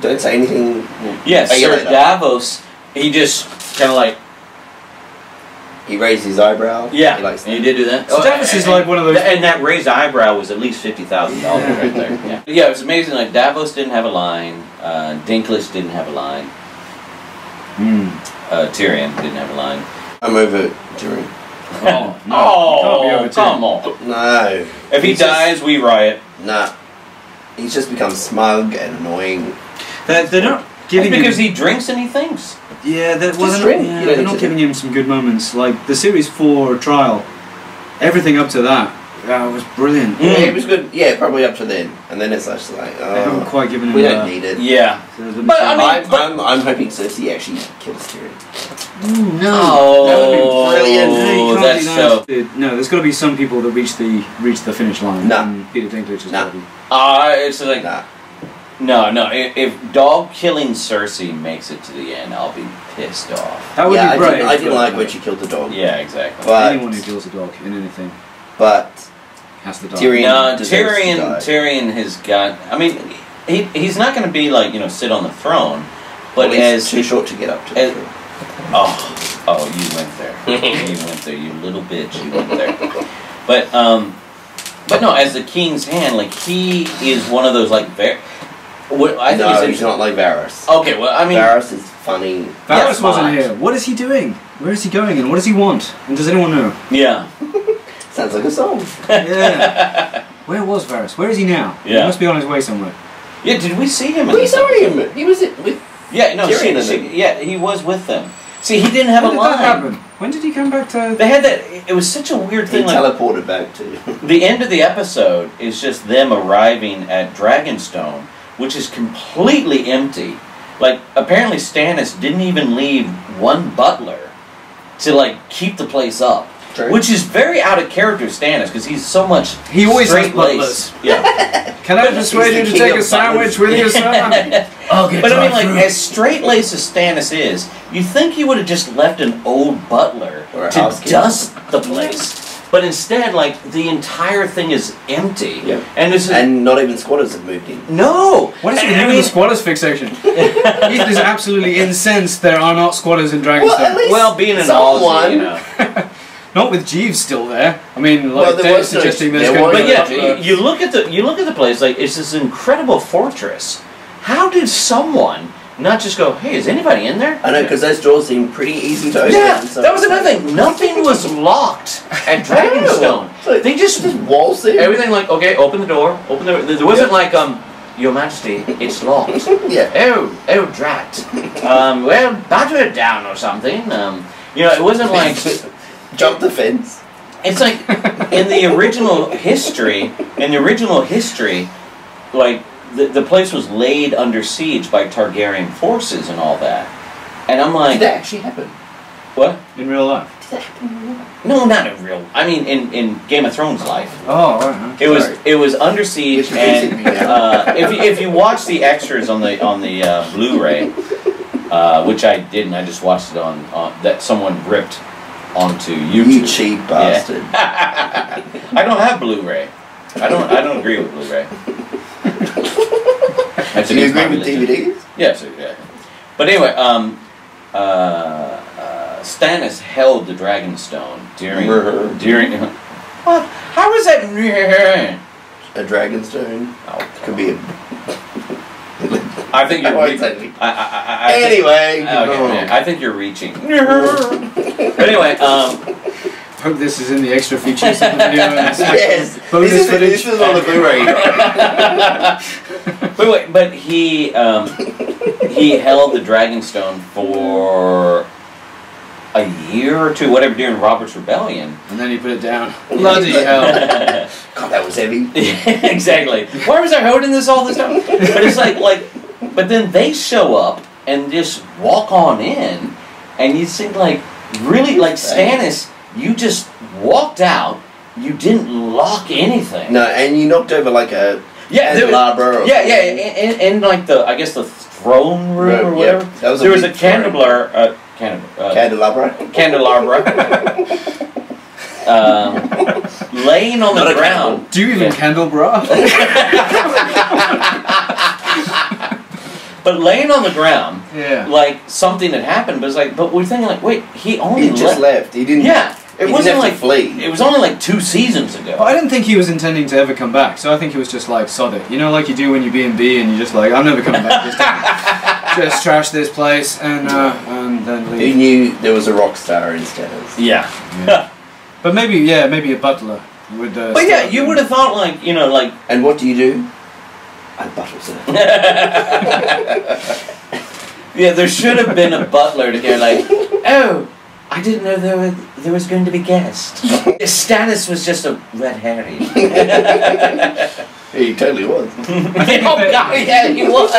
don't say anything. Yeah, Sir Davos, he just kind of like... He raised his eyebrow. Yeah, he did do that. So Davos is like one of those... And that raised eyebrow was at least $50,000 right there. Yeah, it was amazing. Like, Davos didn't have a line. Dinklage didn't have a line. Tyrion didn't have a line. I'm over Tyrion. Oh, no. Come on. No. If he dies, we riot. Nah. He's just become smug and annoying. They're not giving That's because he drinks and he thinks. Yeah, they're not giving him some good moments. Like the Series 4 trial, everything up to that was brilliant. Yeah, it was good. Yeah, probably up to then, and then it's just like they haven't quite given him. We don't need it. Yeah, but I mean, I'm hoping Cersei actually kills Tyrion. No, that would be brilliant. That's so. No, there's got to be some people that reach the finish line. Nah. And Peter Dinklage is got to be. It's like No. If dog killing Cersei makes it to the end, I'll be pissed off. That would be brave. I didn't like when she killed the dog. Yeah, exactly. But anyone who kills a dog in anything, but has to die. Tyrion has got. I mean, he's not going to be like sit on the throne, but he's too short to get up to the throne. Oh, you went there. You went there, you little bitch. You went there. But no, as the king's hand, like he is one of those like he's not like Varys. Okay, well, I mean... Varys is funny. Varys wasn't here. What is he doing? Where is he going and what does he want? And does anyone know? Yeah. Sounds like a song. Yeah. Where was Varys? Where is he now? Yeah. He must be on his way somewhere. Yeah, did we see him? We saw him. He was with... Yeah, no, he was with them. See, he didn't have a line. When did that happen? When did he come back to... They had that... It was such a weird thing. He teleported back to... The end of the episode is just them arriving at Dragonstone, which is completely empty. Like, apparently Stannis didn't even leave one butler to, like, keep the place up. True. which is very out of character, Stannis, because he's so much He always has straight-laced. butlers. Yeah. Can I persuade you to take a sandwich with you, son? I'll get But I mean, dry like, fruit. as straight-laced as Stannis is, you think he would have just left an old butler Or a to housekeeper. dust the place. But instead, like, the entire thing is empty. Yeah. And this is... And not even squatters have moved in. No! What is it I with you mean- and the squatters fixation? Ethan is absolutely incensed there are not squatters in Dragonstone. Well, at least Well, being an someone. Aussie, you know. Not with Jeeves still there. I mean, like, Well, there they're was no- suggesting there's there going to was be But a yeah, butler. you look at the place, like, it's this incredible fortress. How did someone not just go, hey, is anybody in there? I know, because those doors seem pretty easy to open. Yeah, and so that was another thing. Nothing was locked at Dragonstone. No. They just walls in. everything like, okay, open the door, open the. There wasn't like, Your Majesty, it's locked. Yeah. Oh, drat. Well, batter it down or something. You know, it wasn't like. Jump the fence. It's like in the original history. Like the place was laid under siege by Targaryen forces and all that. And I'm like, Did that actually happen? what? In real life. No, not in real. I mean, in Game of Thrones life. Oh, right. It was under siege, You're and confusing me now. if you watch the extras on the Blu-ray, which I didn't, I just watched it on that someone ripped onto YouTube. You cheap bastard. Yeah. I don't have Blu-ray. I don't agree with Blu-ray. That's Do you against my agree with religion. DVDs? Yes, yeah. But anyway, Stannis held the Dragonstone during. What? How was that? A Dragonstone. Oh, Could be a... I think you're. I won't say anything. Anyway, Anyway. I think you're reaching. But anyway, Hope this is in the extra features of the video. Yes. Bonus This is on the Blu-ray. but he held the Dragonstone for a year or two, whatever, during Robert's Rebellion. And then he put it down. Bloody hell. God, that was heavy. Exactly. Why was I holding this all the time? But it's like, but then they show up and just walk on in, and you think like, really, like Stannis, you just walked out, you didn't lock anything. No, and you knocked over like a candelabra. In like I guess the throne room or whatever. That was there was a big throne. candelabra. Candelabra. Laying on the ground. Do you even candle bra? But laying on the ground, Yeah. like something had happened, but it's like, but we're thinking like, wait, he only He just left. He didn't. Yeah, it he wasn't didn't have like to flee. It was only like 2 seasons ago. Well, I didn't think he was intending to ever come back, so I think he was just like, sod it. You know, like you do when you're B&B and you're just like, I'm never coming back this time. Just trash this place and then leave. He knew there was a rock star instead of. Yeah. But maybe a butler would. But yeah, you would have thought like, you know, like. And what do you do? I buttle, sir. Yeah, there should have been a butler to go like, oh, I didn't know there was going to be guests. Stannis was just a red herring. He totally was. Oh God, yeah, he was.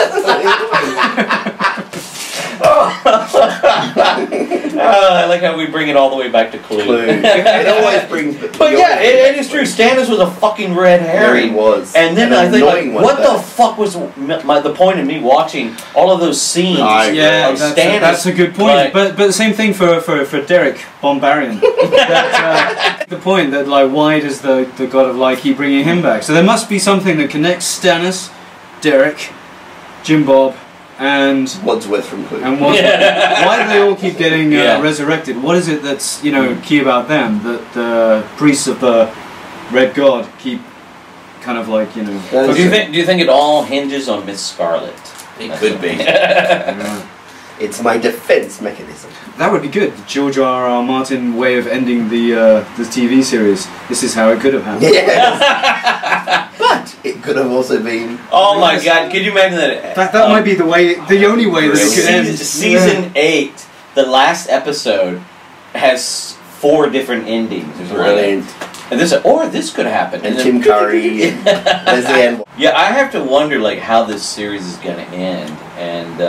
I like how we bring it all the way back to Clue. It always brings. But yeah, it is true. Stannis was a fucking red herring. There he was. And then I think, annoying like, one what day. the fuck was the point of me watching all of those scenes? Yeah, of that's, Stannis, that's a good point. like- but the same thing for Derek Bombarian. That, the point that like why does the god of light keep bringing him back? So there must be something that connects Stannis, Derek, Jim Bob, and Wadsworth from Clue. and Wadsworth. Why do they all keep getting Yeah. resurrected? What is it that's key about them that the priests of the Red God keep kind of like Do you think it all hinges on Miss Scarlet? It could be. It's my defense mechanism. That would be good. The George R.R. Martin way of ending the TV series. This is how it could have happened. Yes. But it could have also been. Oh my God! Could you imagine that? That might be the only way that it could end. Season 8, the last episode has 4 different endings. There's Brilliant. And this could happen. And then- Tim Curry. And there's the end. Yeah, I have to wonder like how this series is going to end, and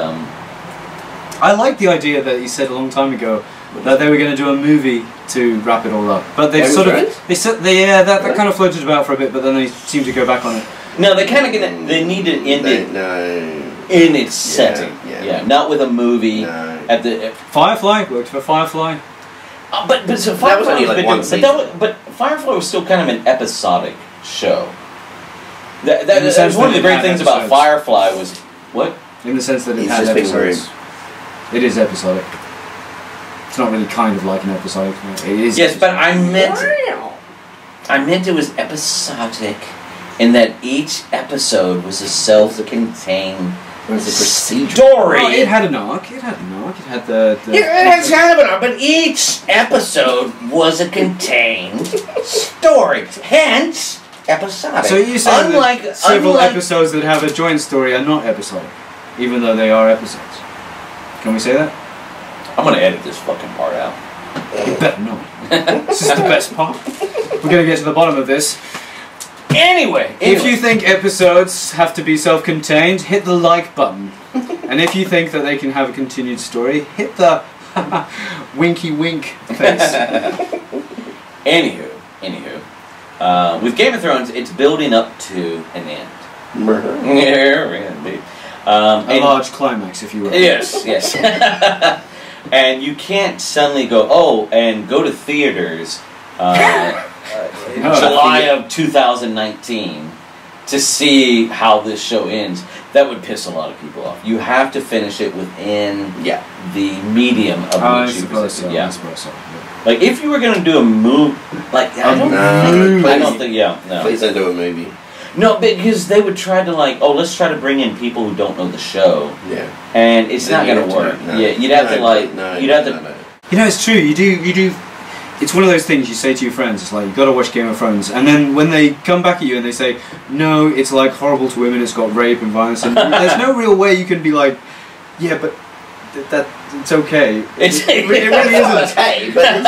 I like the idea that he said a long time ago that they were going to do a movie to wrap it all up, but they sort of that kind of floated about for a bit, but then they seemed to go back on it. No, they kind of they need to end it in its setting. Yeah, not with a movie at the Firefly worked for Firefly. But so Firefly that was only like one season. But Firefly was still kind of an episodic show. That was one of the great things about Firefly was what? In the sense that it had episodes. It is episodic. It's not really kind of like an episodic. It is. Yes, but I meant it was episodic in that each episode was a self-contained story. Oh, it had an arc. It had the. It had kind of an arc, but each episode was a contained story. Hence, episodic. So you say that several episodes that have a joint story are not episodic, even though they are episodes. Can we say that? I'm gonna edit this fucking part out. You better not. This is the best part. We're gonna get to the bottom of this. Anyway, if you think episodes have to be self-contained, hit the like button. And if you think that they can have a continued story, hit the winky wink face. Anywho, with Game of Thrones, it's building up to an end. A large climax, if you will. Yes. And you can't suddenly go to theaters July of 2019 to see how this show ends. That would piss a lot of people off. You have to finish it within the medium of which you suppose so. Yeah. I suppose so. Like if you were going to do a movie, like I don't think. Please don't do a movie. No, because they would try to let's try to bring in people who don't know the show. Yeah. And it's not going to work. No. Yeah, you'd have to. You know, it's true. You do. It's one of those things you say to your friends. It's like, you got to watch Game of Thrones, and then when they come back at you and they say, "No, it's like horrible to women. It's got rape and violence," and there's no real way you can be like, "Yeah, but that it's okay." It really isn't okay, but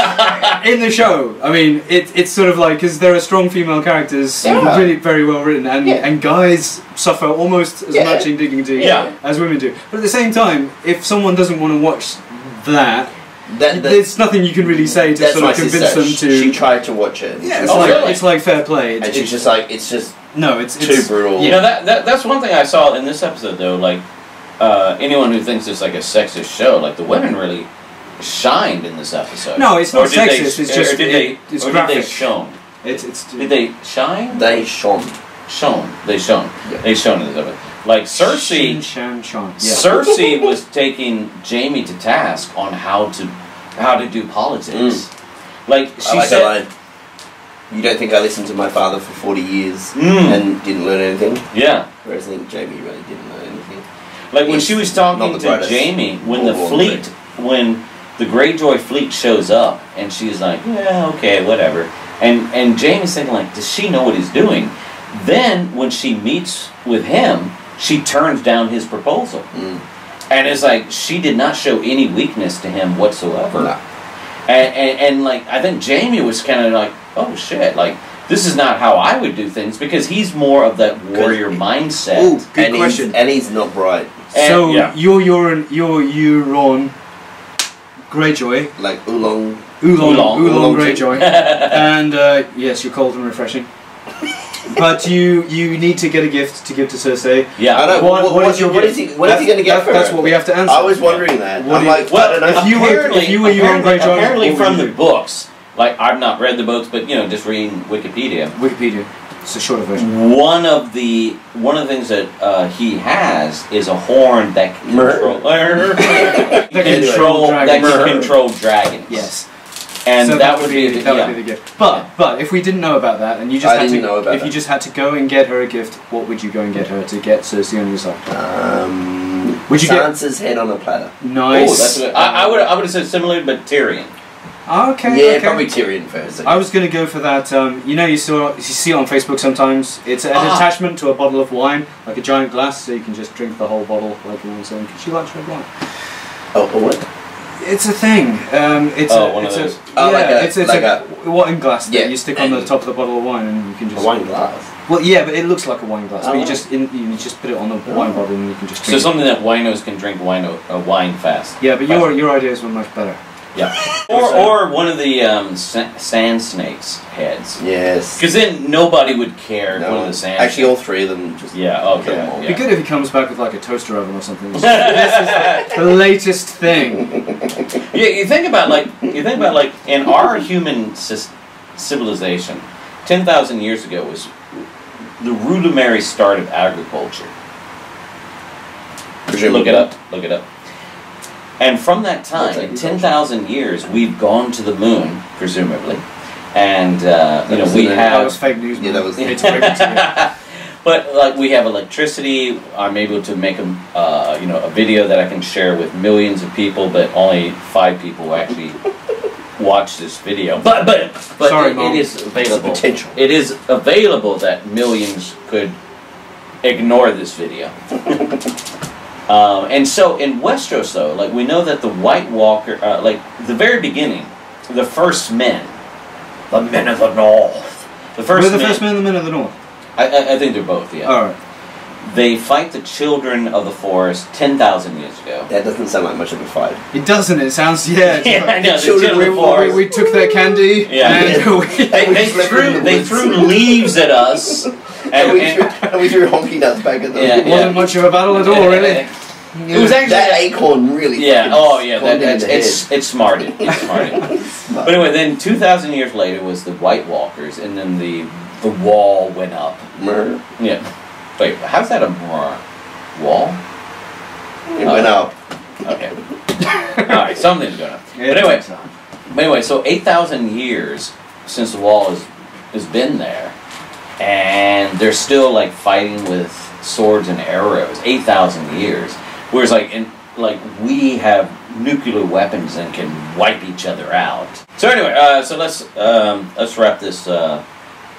in the show. I mean, it's sort of like, because there are strong female characters, really very well written, and guys suffer almost as much indignity as women do. But at the same time, if someone doesn't want to watch that. There's nothing you can really say to sort of convince them to. She tried to watch it. Yeah, it's like fair play. And she's just like, it's just too brutal. You know, that's one thing I saw in this episode though. Like anyone who thinks it's like a sexist show, like the women really shined in this episode. No, it's not sexist. It's just did they shone? Did they shine? They shone. They shone. Yeah. They shone in this episode. Like Cersei, Cersei was taking Jaime to task on how to do politics. Like she said, "You don't think I listened to my father for 40 years and didn't learn anything?" Yeah. Whereas I think Jaime really didn't learn anything. Like when she was talking to Jaime, when the Greyjoy fleet shows up, and she's like, "Yeah, okay, whatever," and Jaime's thinking like, "Does she know what he's doing?" Then when she meets with him, she turns down his proposal. And it's like, she did not show any weakness to him whatsoever. No. And like, I think Jaime was kind of like, oh shit, like, this is not how I would do things, because he's more of that warrior mindset. Ooh, good question. And he's not bright. So, you're Euron Greyjoy. Like Oolong Greyjoy. And, yes, you're cold and refreshing. But you need to get a gift to give to Cersei. Yeah, I know. What is he going to get for her? That's what we have to answer. I was wondering that. If you were Euron Greyjoy, apparently from the books, like I've not read the books, but just reading Wikipedia. It's a shorter version. One of the things that he has is a horn that can control dragons. Yes. And so that would be the gift. But if we didn't know about that, and you just had to go and get her a gift, what would you go and get her to get Cersei on your side? Would you Sansa's head on a platter? Nice. I would have said similar, but Tyrion. Okay. Yeah, probably Tyrion first. I was going to go for that. You see it on Facebook sometimes. It's an attachment to a bottle of wine, like a giant glass, so you can just drink the whole bottle like you want to. Because she likes red wine. Oh, what? It's a thing. It's a wine glass that you stick on the top of the bottle of wine, and you can just a wine glass. Well, yeah, but it looks like a wine glass. Oh, But wow. you just put it on the wine bottle and you can just So drink it. something that winos can drink wine fast. Yeah, but your ideas were much better. Yeah. Or one of the sand snakes heads. Yes. Because then nobody would care if No, one of the sand actually, all three of them just. Yeah, kill okay. them all. It'd be good if he comes back with like a toaster oven or something. This is the latest thing. Yeah, you think about like in our human civilization, 10,000 years ago was the rudimentary start of agriculture. Presumably. Look it up. And from that time, in 10,000 years, we've gone to the moon, presumably, and we That was have. fake news. Yeah, that was. It's pregnancy. But like we have electricity, I'm able to make a video that I can share with millions of people, but only 5 people actually watch this video. But Sorry, it Mom. is available. It's a potential. It is available that millions could ignore this video. And so in Westeros, though, like we know that the White Walker, like the very beginning, the first men, the men of the North, the first We're the men, first men and the men of the North. I think they're both, yeah. Alright. They fight the children of the forest 10,000 years ago. That doesn't sound like much of a fight. It doesn't, it sounds, yeah. Yeah, I know, the children children of the forest. We took their candy, Yeah. and They threw leaves at us. And we threw honky nuts back at them. Yeah, it wasn't much of a battle at all, really. It was actually That acorn really. yeah. Oh yeah. bombed him in the It's smarted. It's smarted. But anyway, then 2,000 years later was the White Walkers, and then the wall went up. Murr. Yeah. Wait, how's that a wall? It went up. Okay. All right, something's going on. Yeah, But anyway, so 8,000 years since the wall has been there, and they're still like fighting with swords and arrows. 8,000 years. Whereas we have nuclear weapons and can wipe each other out. So anyway, so let's wrap this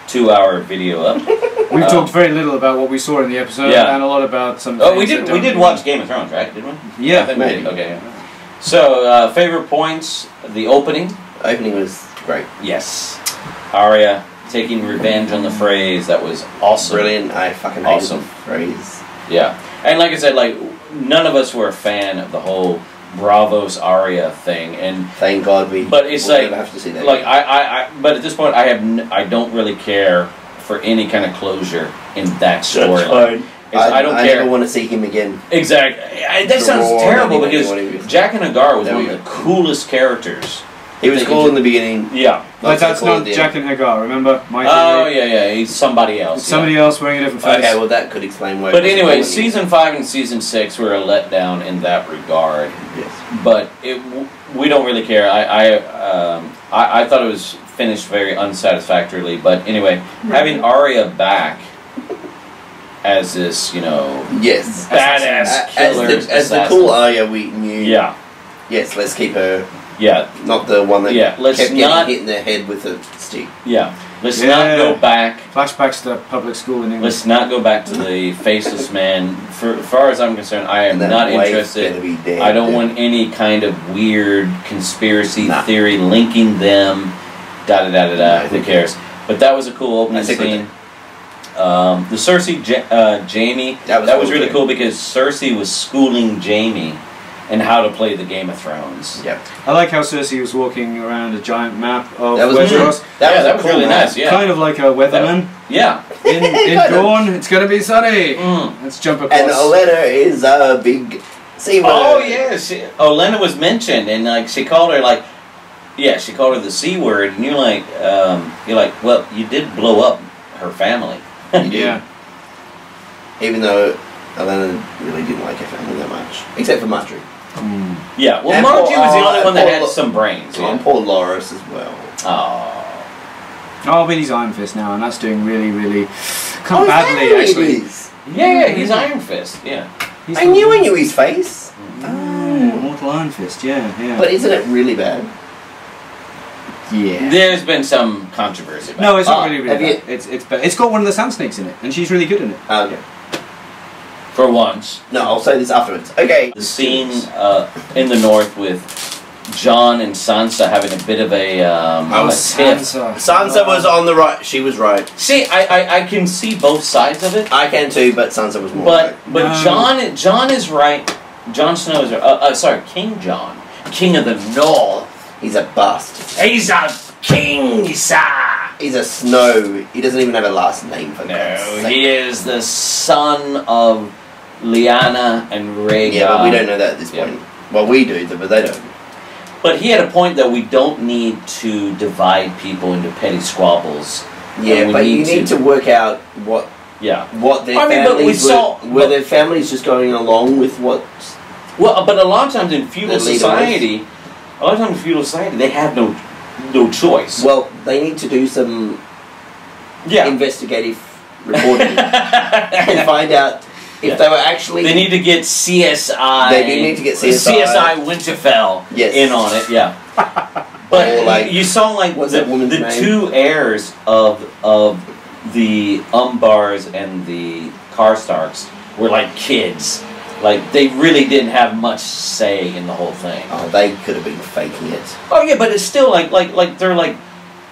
2-hour video up. We've talked very little about what we saw in the episode, Yeah. and a lot about some. Oh, we things did. We did watch Game of Thrones, right? Did we? Yeah, I think we maybe. did. Okay. Yeah. So favorite points: the opening. Opening was great. Yes. Arya taking revenge on the phrase. That was awesome. Brilliant. I fucking hated Awesome. the phrase. Yeah. And like I said, like none of us were a fan of the whole Bravos Arya thing, and Thank God we. but it's we'll like never have to see that. like again. but at this point I don't really care for any kind of closure in that storyline. I don't I care. never want to see him again. Exactly. That The sounds roar, terrible anything, because whatever. Jack and Hagar was There one we of the go. coolest characters. He was That cool you in the beginning. Yeah. But so that's cool at not the end. Jack and Hagar. Remember, my Oh theory? yeah. He's somebody else. It's somebody else wearing a different face. Okay, well that could explain why. But it wasn't anyway, cool season 5 and season 6 were a letdown in that regard. Yes. But we don't really care. I thought it was finished very unsatisfactorily. But anyway, having Arya back as this, Yes. badass killer, As the assassin. cool Arya we knew. Yeah, Yes, let's keep her. yeah, Not the one that Yeah, let's kept not- getting hit in the head with a stick. yeah. Let's Yeah. not go back. Flashbacks to public school in England. Let's not go back to the faceless man. For far as I'm concerned, I am And that not wife's interested. gonna be dead. I don't want any kind of weird conspiracy Nah. theory linking them. Da da da da da. No, Who cares? But that was a cool opening I think we scene. The Cersei Jaime. That was cool really too. cool because Cersei was schooling Jaime in how to play the Game of Thrones. Yep. I like how Cersei was walking around a giant map of That was Westeros, That was cool, really man. nice. Yeah. kind of like a weatherman. Yeah. In Kind of. dawn, it's gonna be sunny. Mm. Let's jump across. And Olenna is a big C word. Oh yeah, Olenna was mentioned, and like she called her she called her the C word, and you're like, well, you did blow up her family. You did. Yeah. Even though Olenna really didn't like her family that much, except for Marjorie. Yeah, well, And Margie was the Paul- only one that had Paul- some brains. And Yeah. poor Loras as well. Oh. Oh, but he's Iron Fist now, and that's doing really, really Oh, is that badly, who he actually. is? Yeah, he's Iron Fist. Yeah. He's I knew his face. Oh, Mortal Iron Fist, yeah. But isn't it really bad? Yeah. There's been some controversy about No, it. it's not really, have really you- bad. It's got one of the Sand Snakes in it, and she's really good in it. Okay. For once. No, I'll say this afterwards. Okay. The scene in the north with John and Sansa having a bit of a tiff. Sansa was on the right. She was right. See, I can see both sides of it. I can too, but Sansa was more right. But John is right. Jon Snow is right. Sorry, King John, King of the North. He's a bust. He's a king, sir. He's a Snow. He doesn't even have a last name for No, he is the son of Lyanna and Rhaegar. Yeah, but we don't know that at this point. Well, we do, but they don't. But he had a point that we don't need to divide people into petty squabbles. Yeah, but you need to work out what their families were their families just going along with what. Well, but a lot of times in feudal society, they have no choice. Well, they need to do some investigative reporting and find out if they were actually. They need to get CSI. They do need to get CSI Winterfell in on it. Yeah. But you saw the two heirs of the Umbars and the Karstarks were like kids. Like, they really didn't have much say in the whole thing. Oh, they could have been faking it. Oh, yeah, but it's still like they're like,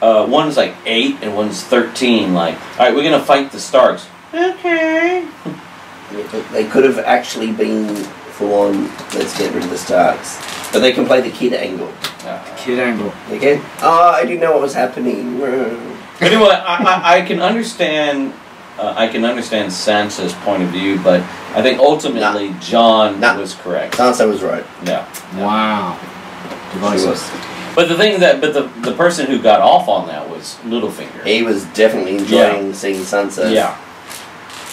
one's like 8 and one's 13. Like, alright, we're gonna fight the Starks. Okay. They could have actually been full on, let's get rid of the Starks. But they can play the kid angle. Kid angle. They can? Oh, I didn't know what was happening. Anyway, I can understand. I can understand Sansa's point of view, but I think ultimately John was correct. Sansa was right. Yeah. Wow. Divisive. But the person who got off on that was Littlefinger. He was definitely enjoying seeing Sansa. Yeah.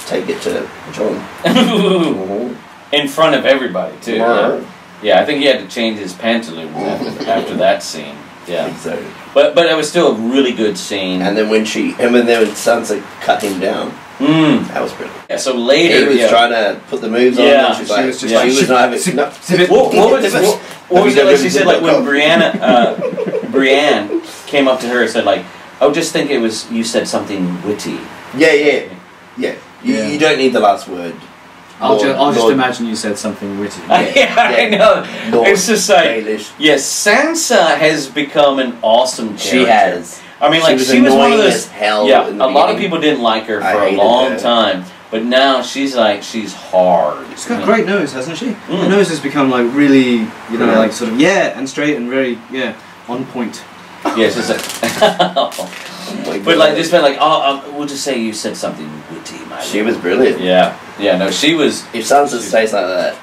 Take it to John. In front of everybody too. Yeah, I think he had to change his pantaloons after that scene. Yeah. I think so. But it was still a really good scene. And then when Sansa cut him down, that was brilliant. Yeah. So later he was trying to put the moves on. And she was not having. What was it like? She said like when Brienne came up to her and said like, "Oh, just think it was you said something witty." Yeah. You don't need the last word. I'll just imagine you said something witty. I know. Lord it's just like, Baelish. yes, Sansa has become an awesome character. She has. I mean, like she was one of those. As hell yeah, in the a lot of people didn't like her for a long time, but now she's hard. She's got a great nose, hasn't she? Her nose has become like really, like sort of and straight and very on point. Yeah, it's just like. But like just like we'll just say you said something witty, my She was brilliant. Yeah, no, she was. If Sansa stays like that,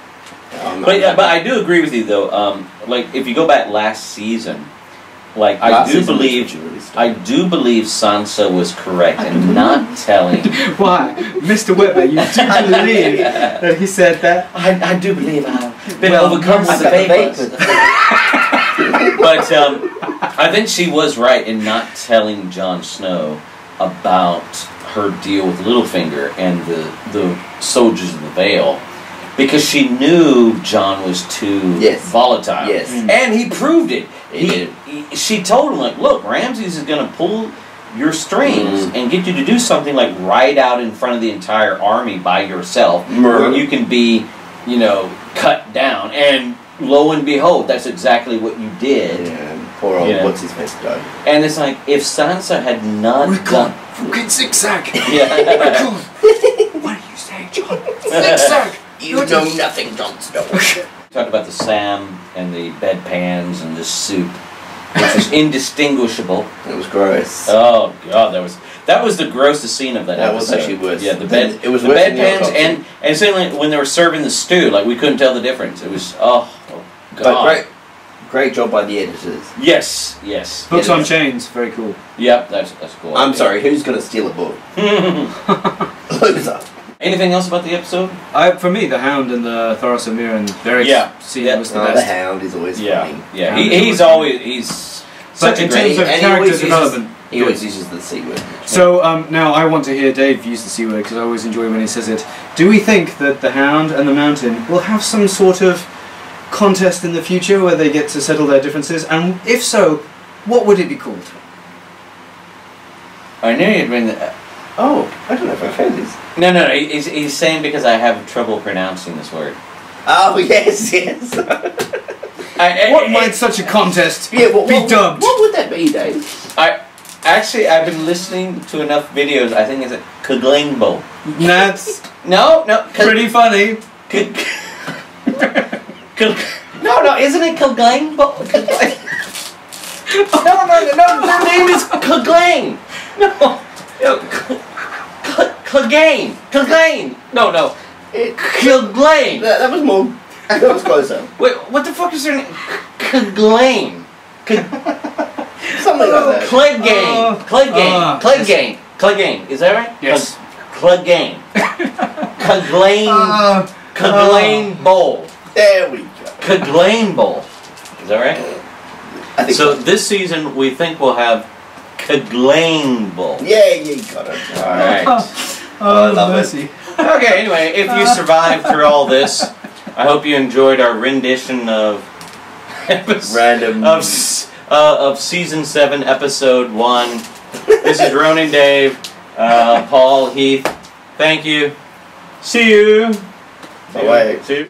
but I do agree with you though. Like if you go back last season, like I do believe Sansa was correct in not telling. Why, Mr. Whitmer? You do believe that he said that? I do believe I've been overcome with the vapors. But I think she was right in not telling Jon Snow about her deal with Littlefinger and the soldiers of the Vale, because she knew Jon was too volatile. Yes. And he proved it. He she told him, like, look, Ramses is going to pull your strings and get you to do something like ride out in front of the entire army by yourself where you can be, cut down. And lo and behold, that's exactly what you did. Yeah, poor old what's his face died. And it's like, if Sansa had not done... Fucking zigzag! Yeah. What are you saying, John? Zigzag! You know nothing, Jon Snow. Talked about the Sam and the bedpans and the soup, which was indistinguishable. It was gross. Oh God, that was the grossest scene of that episode. That was actually worse. Yeah, it was the bedpans and certainly when they were serving the stew, like we couldn't tell the difference. It was God. But great job by the editors. Yes. Books on chains, very cool. Yep, that's cool. I'm sorry, who's going to steal a book? Loser. Anything else about the episode? For me, the Hound and the Thoros of Myr and Varys scene was the best. The Hound is always funny. Yeah, he's such a great... in terms of character development... He always uses the C word. So, now I want to hear Dave use the C word, because I always enjoy when he says it. Do we think that the Hound and the Mountain will have some sort of contest in the future where they get to settle their differences? And if so, what would it be called? I knew you'd bring the... Oh, I don't know if I've heard this. No, he's saying because I have trouble pronouncing this word. Oh, yes. What might such a contest be dubbed? What would that be, Dave? I've been listening to enough videos. I think it's a Kagling-bo. That's No. pretty funny. No, isn't it Kagling-bo? No, their name is Kagling. No, Kagling. No, Kagling. That was more. That was closer. Wait, what the fuck is their name? Kagling. Something like that. Clegane. Is that right? Yes. Clegane. Kagling Bowl. There we go. Kagling Bowl. Is that right? I think So this season we think we'll have Kagling Bowl. Yeah, you got it. Alright. Oh, love mercy. Okay, anyway, if you survived through all this, I hope you enjoyed our rendition of Random of season 7, episode 1. This is Ronan Dave, Paul, Heath. Thank you. See you. Bye. See you.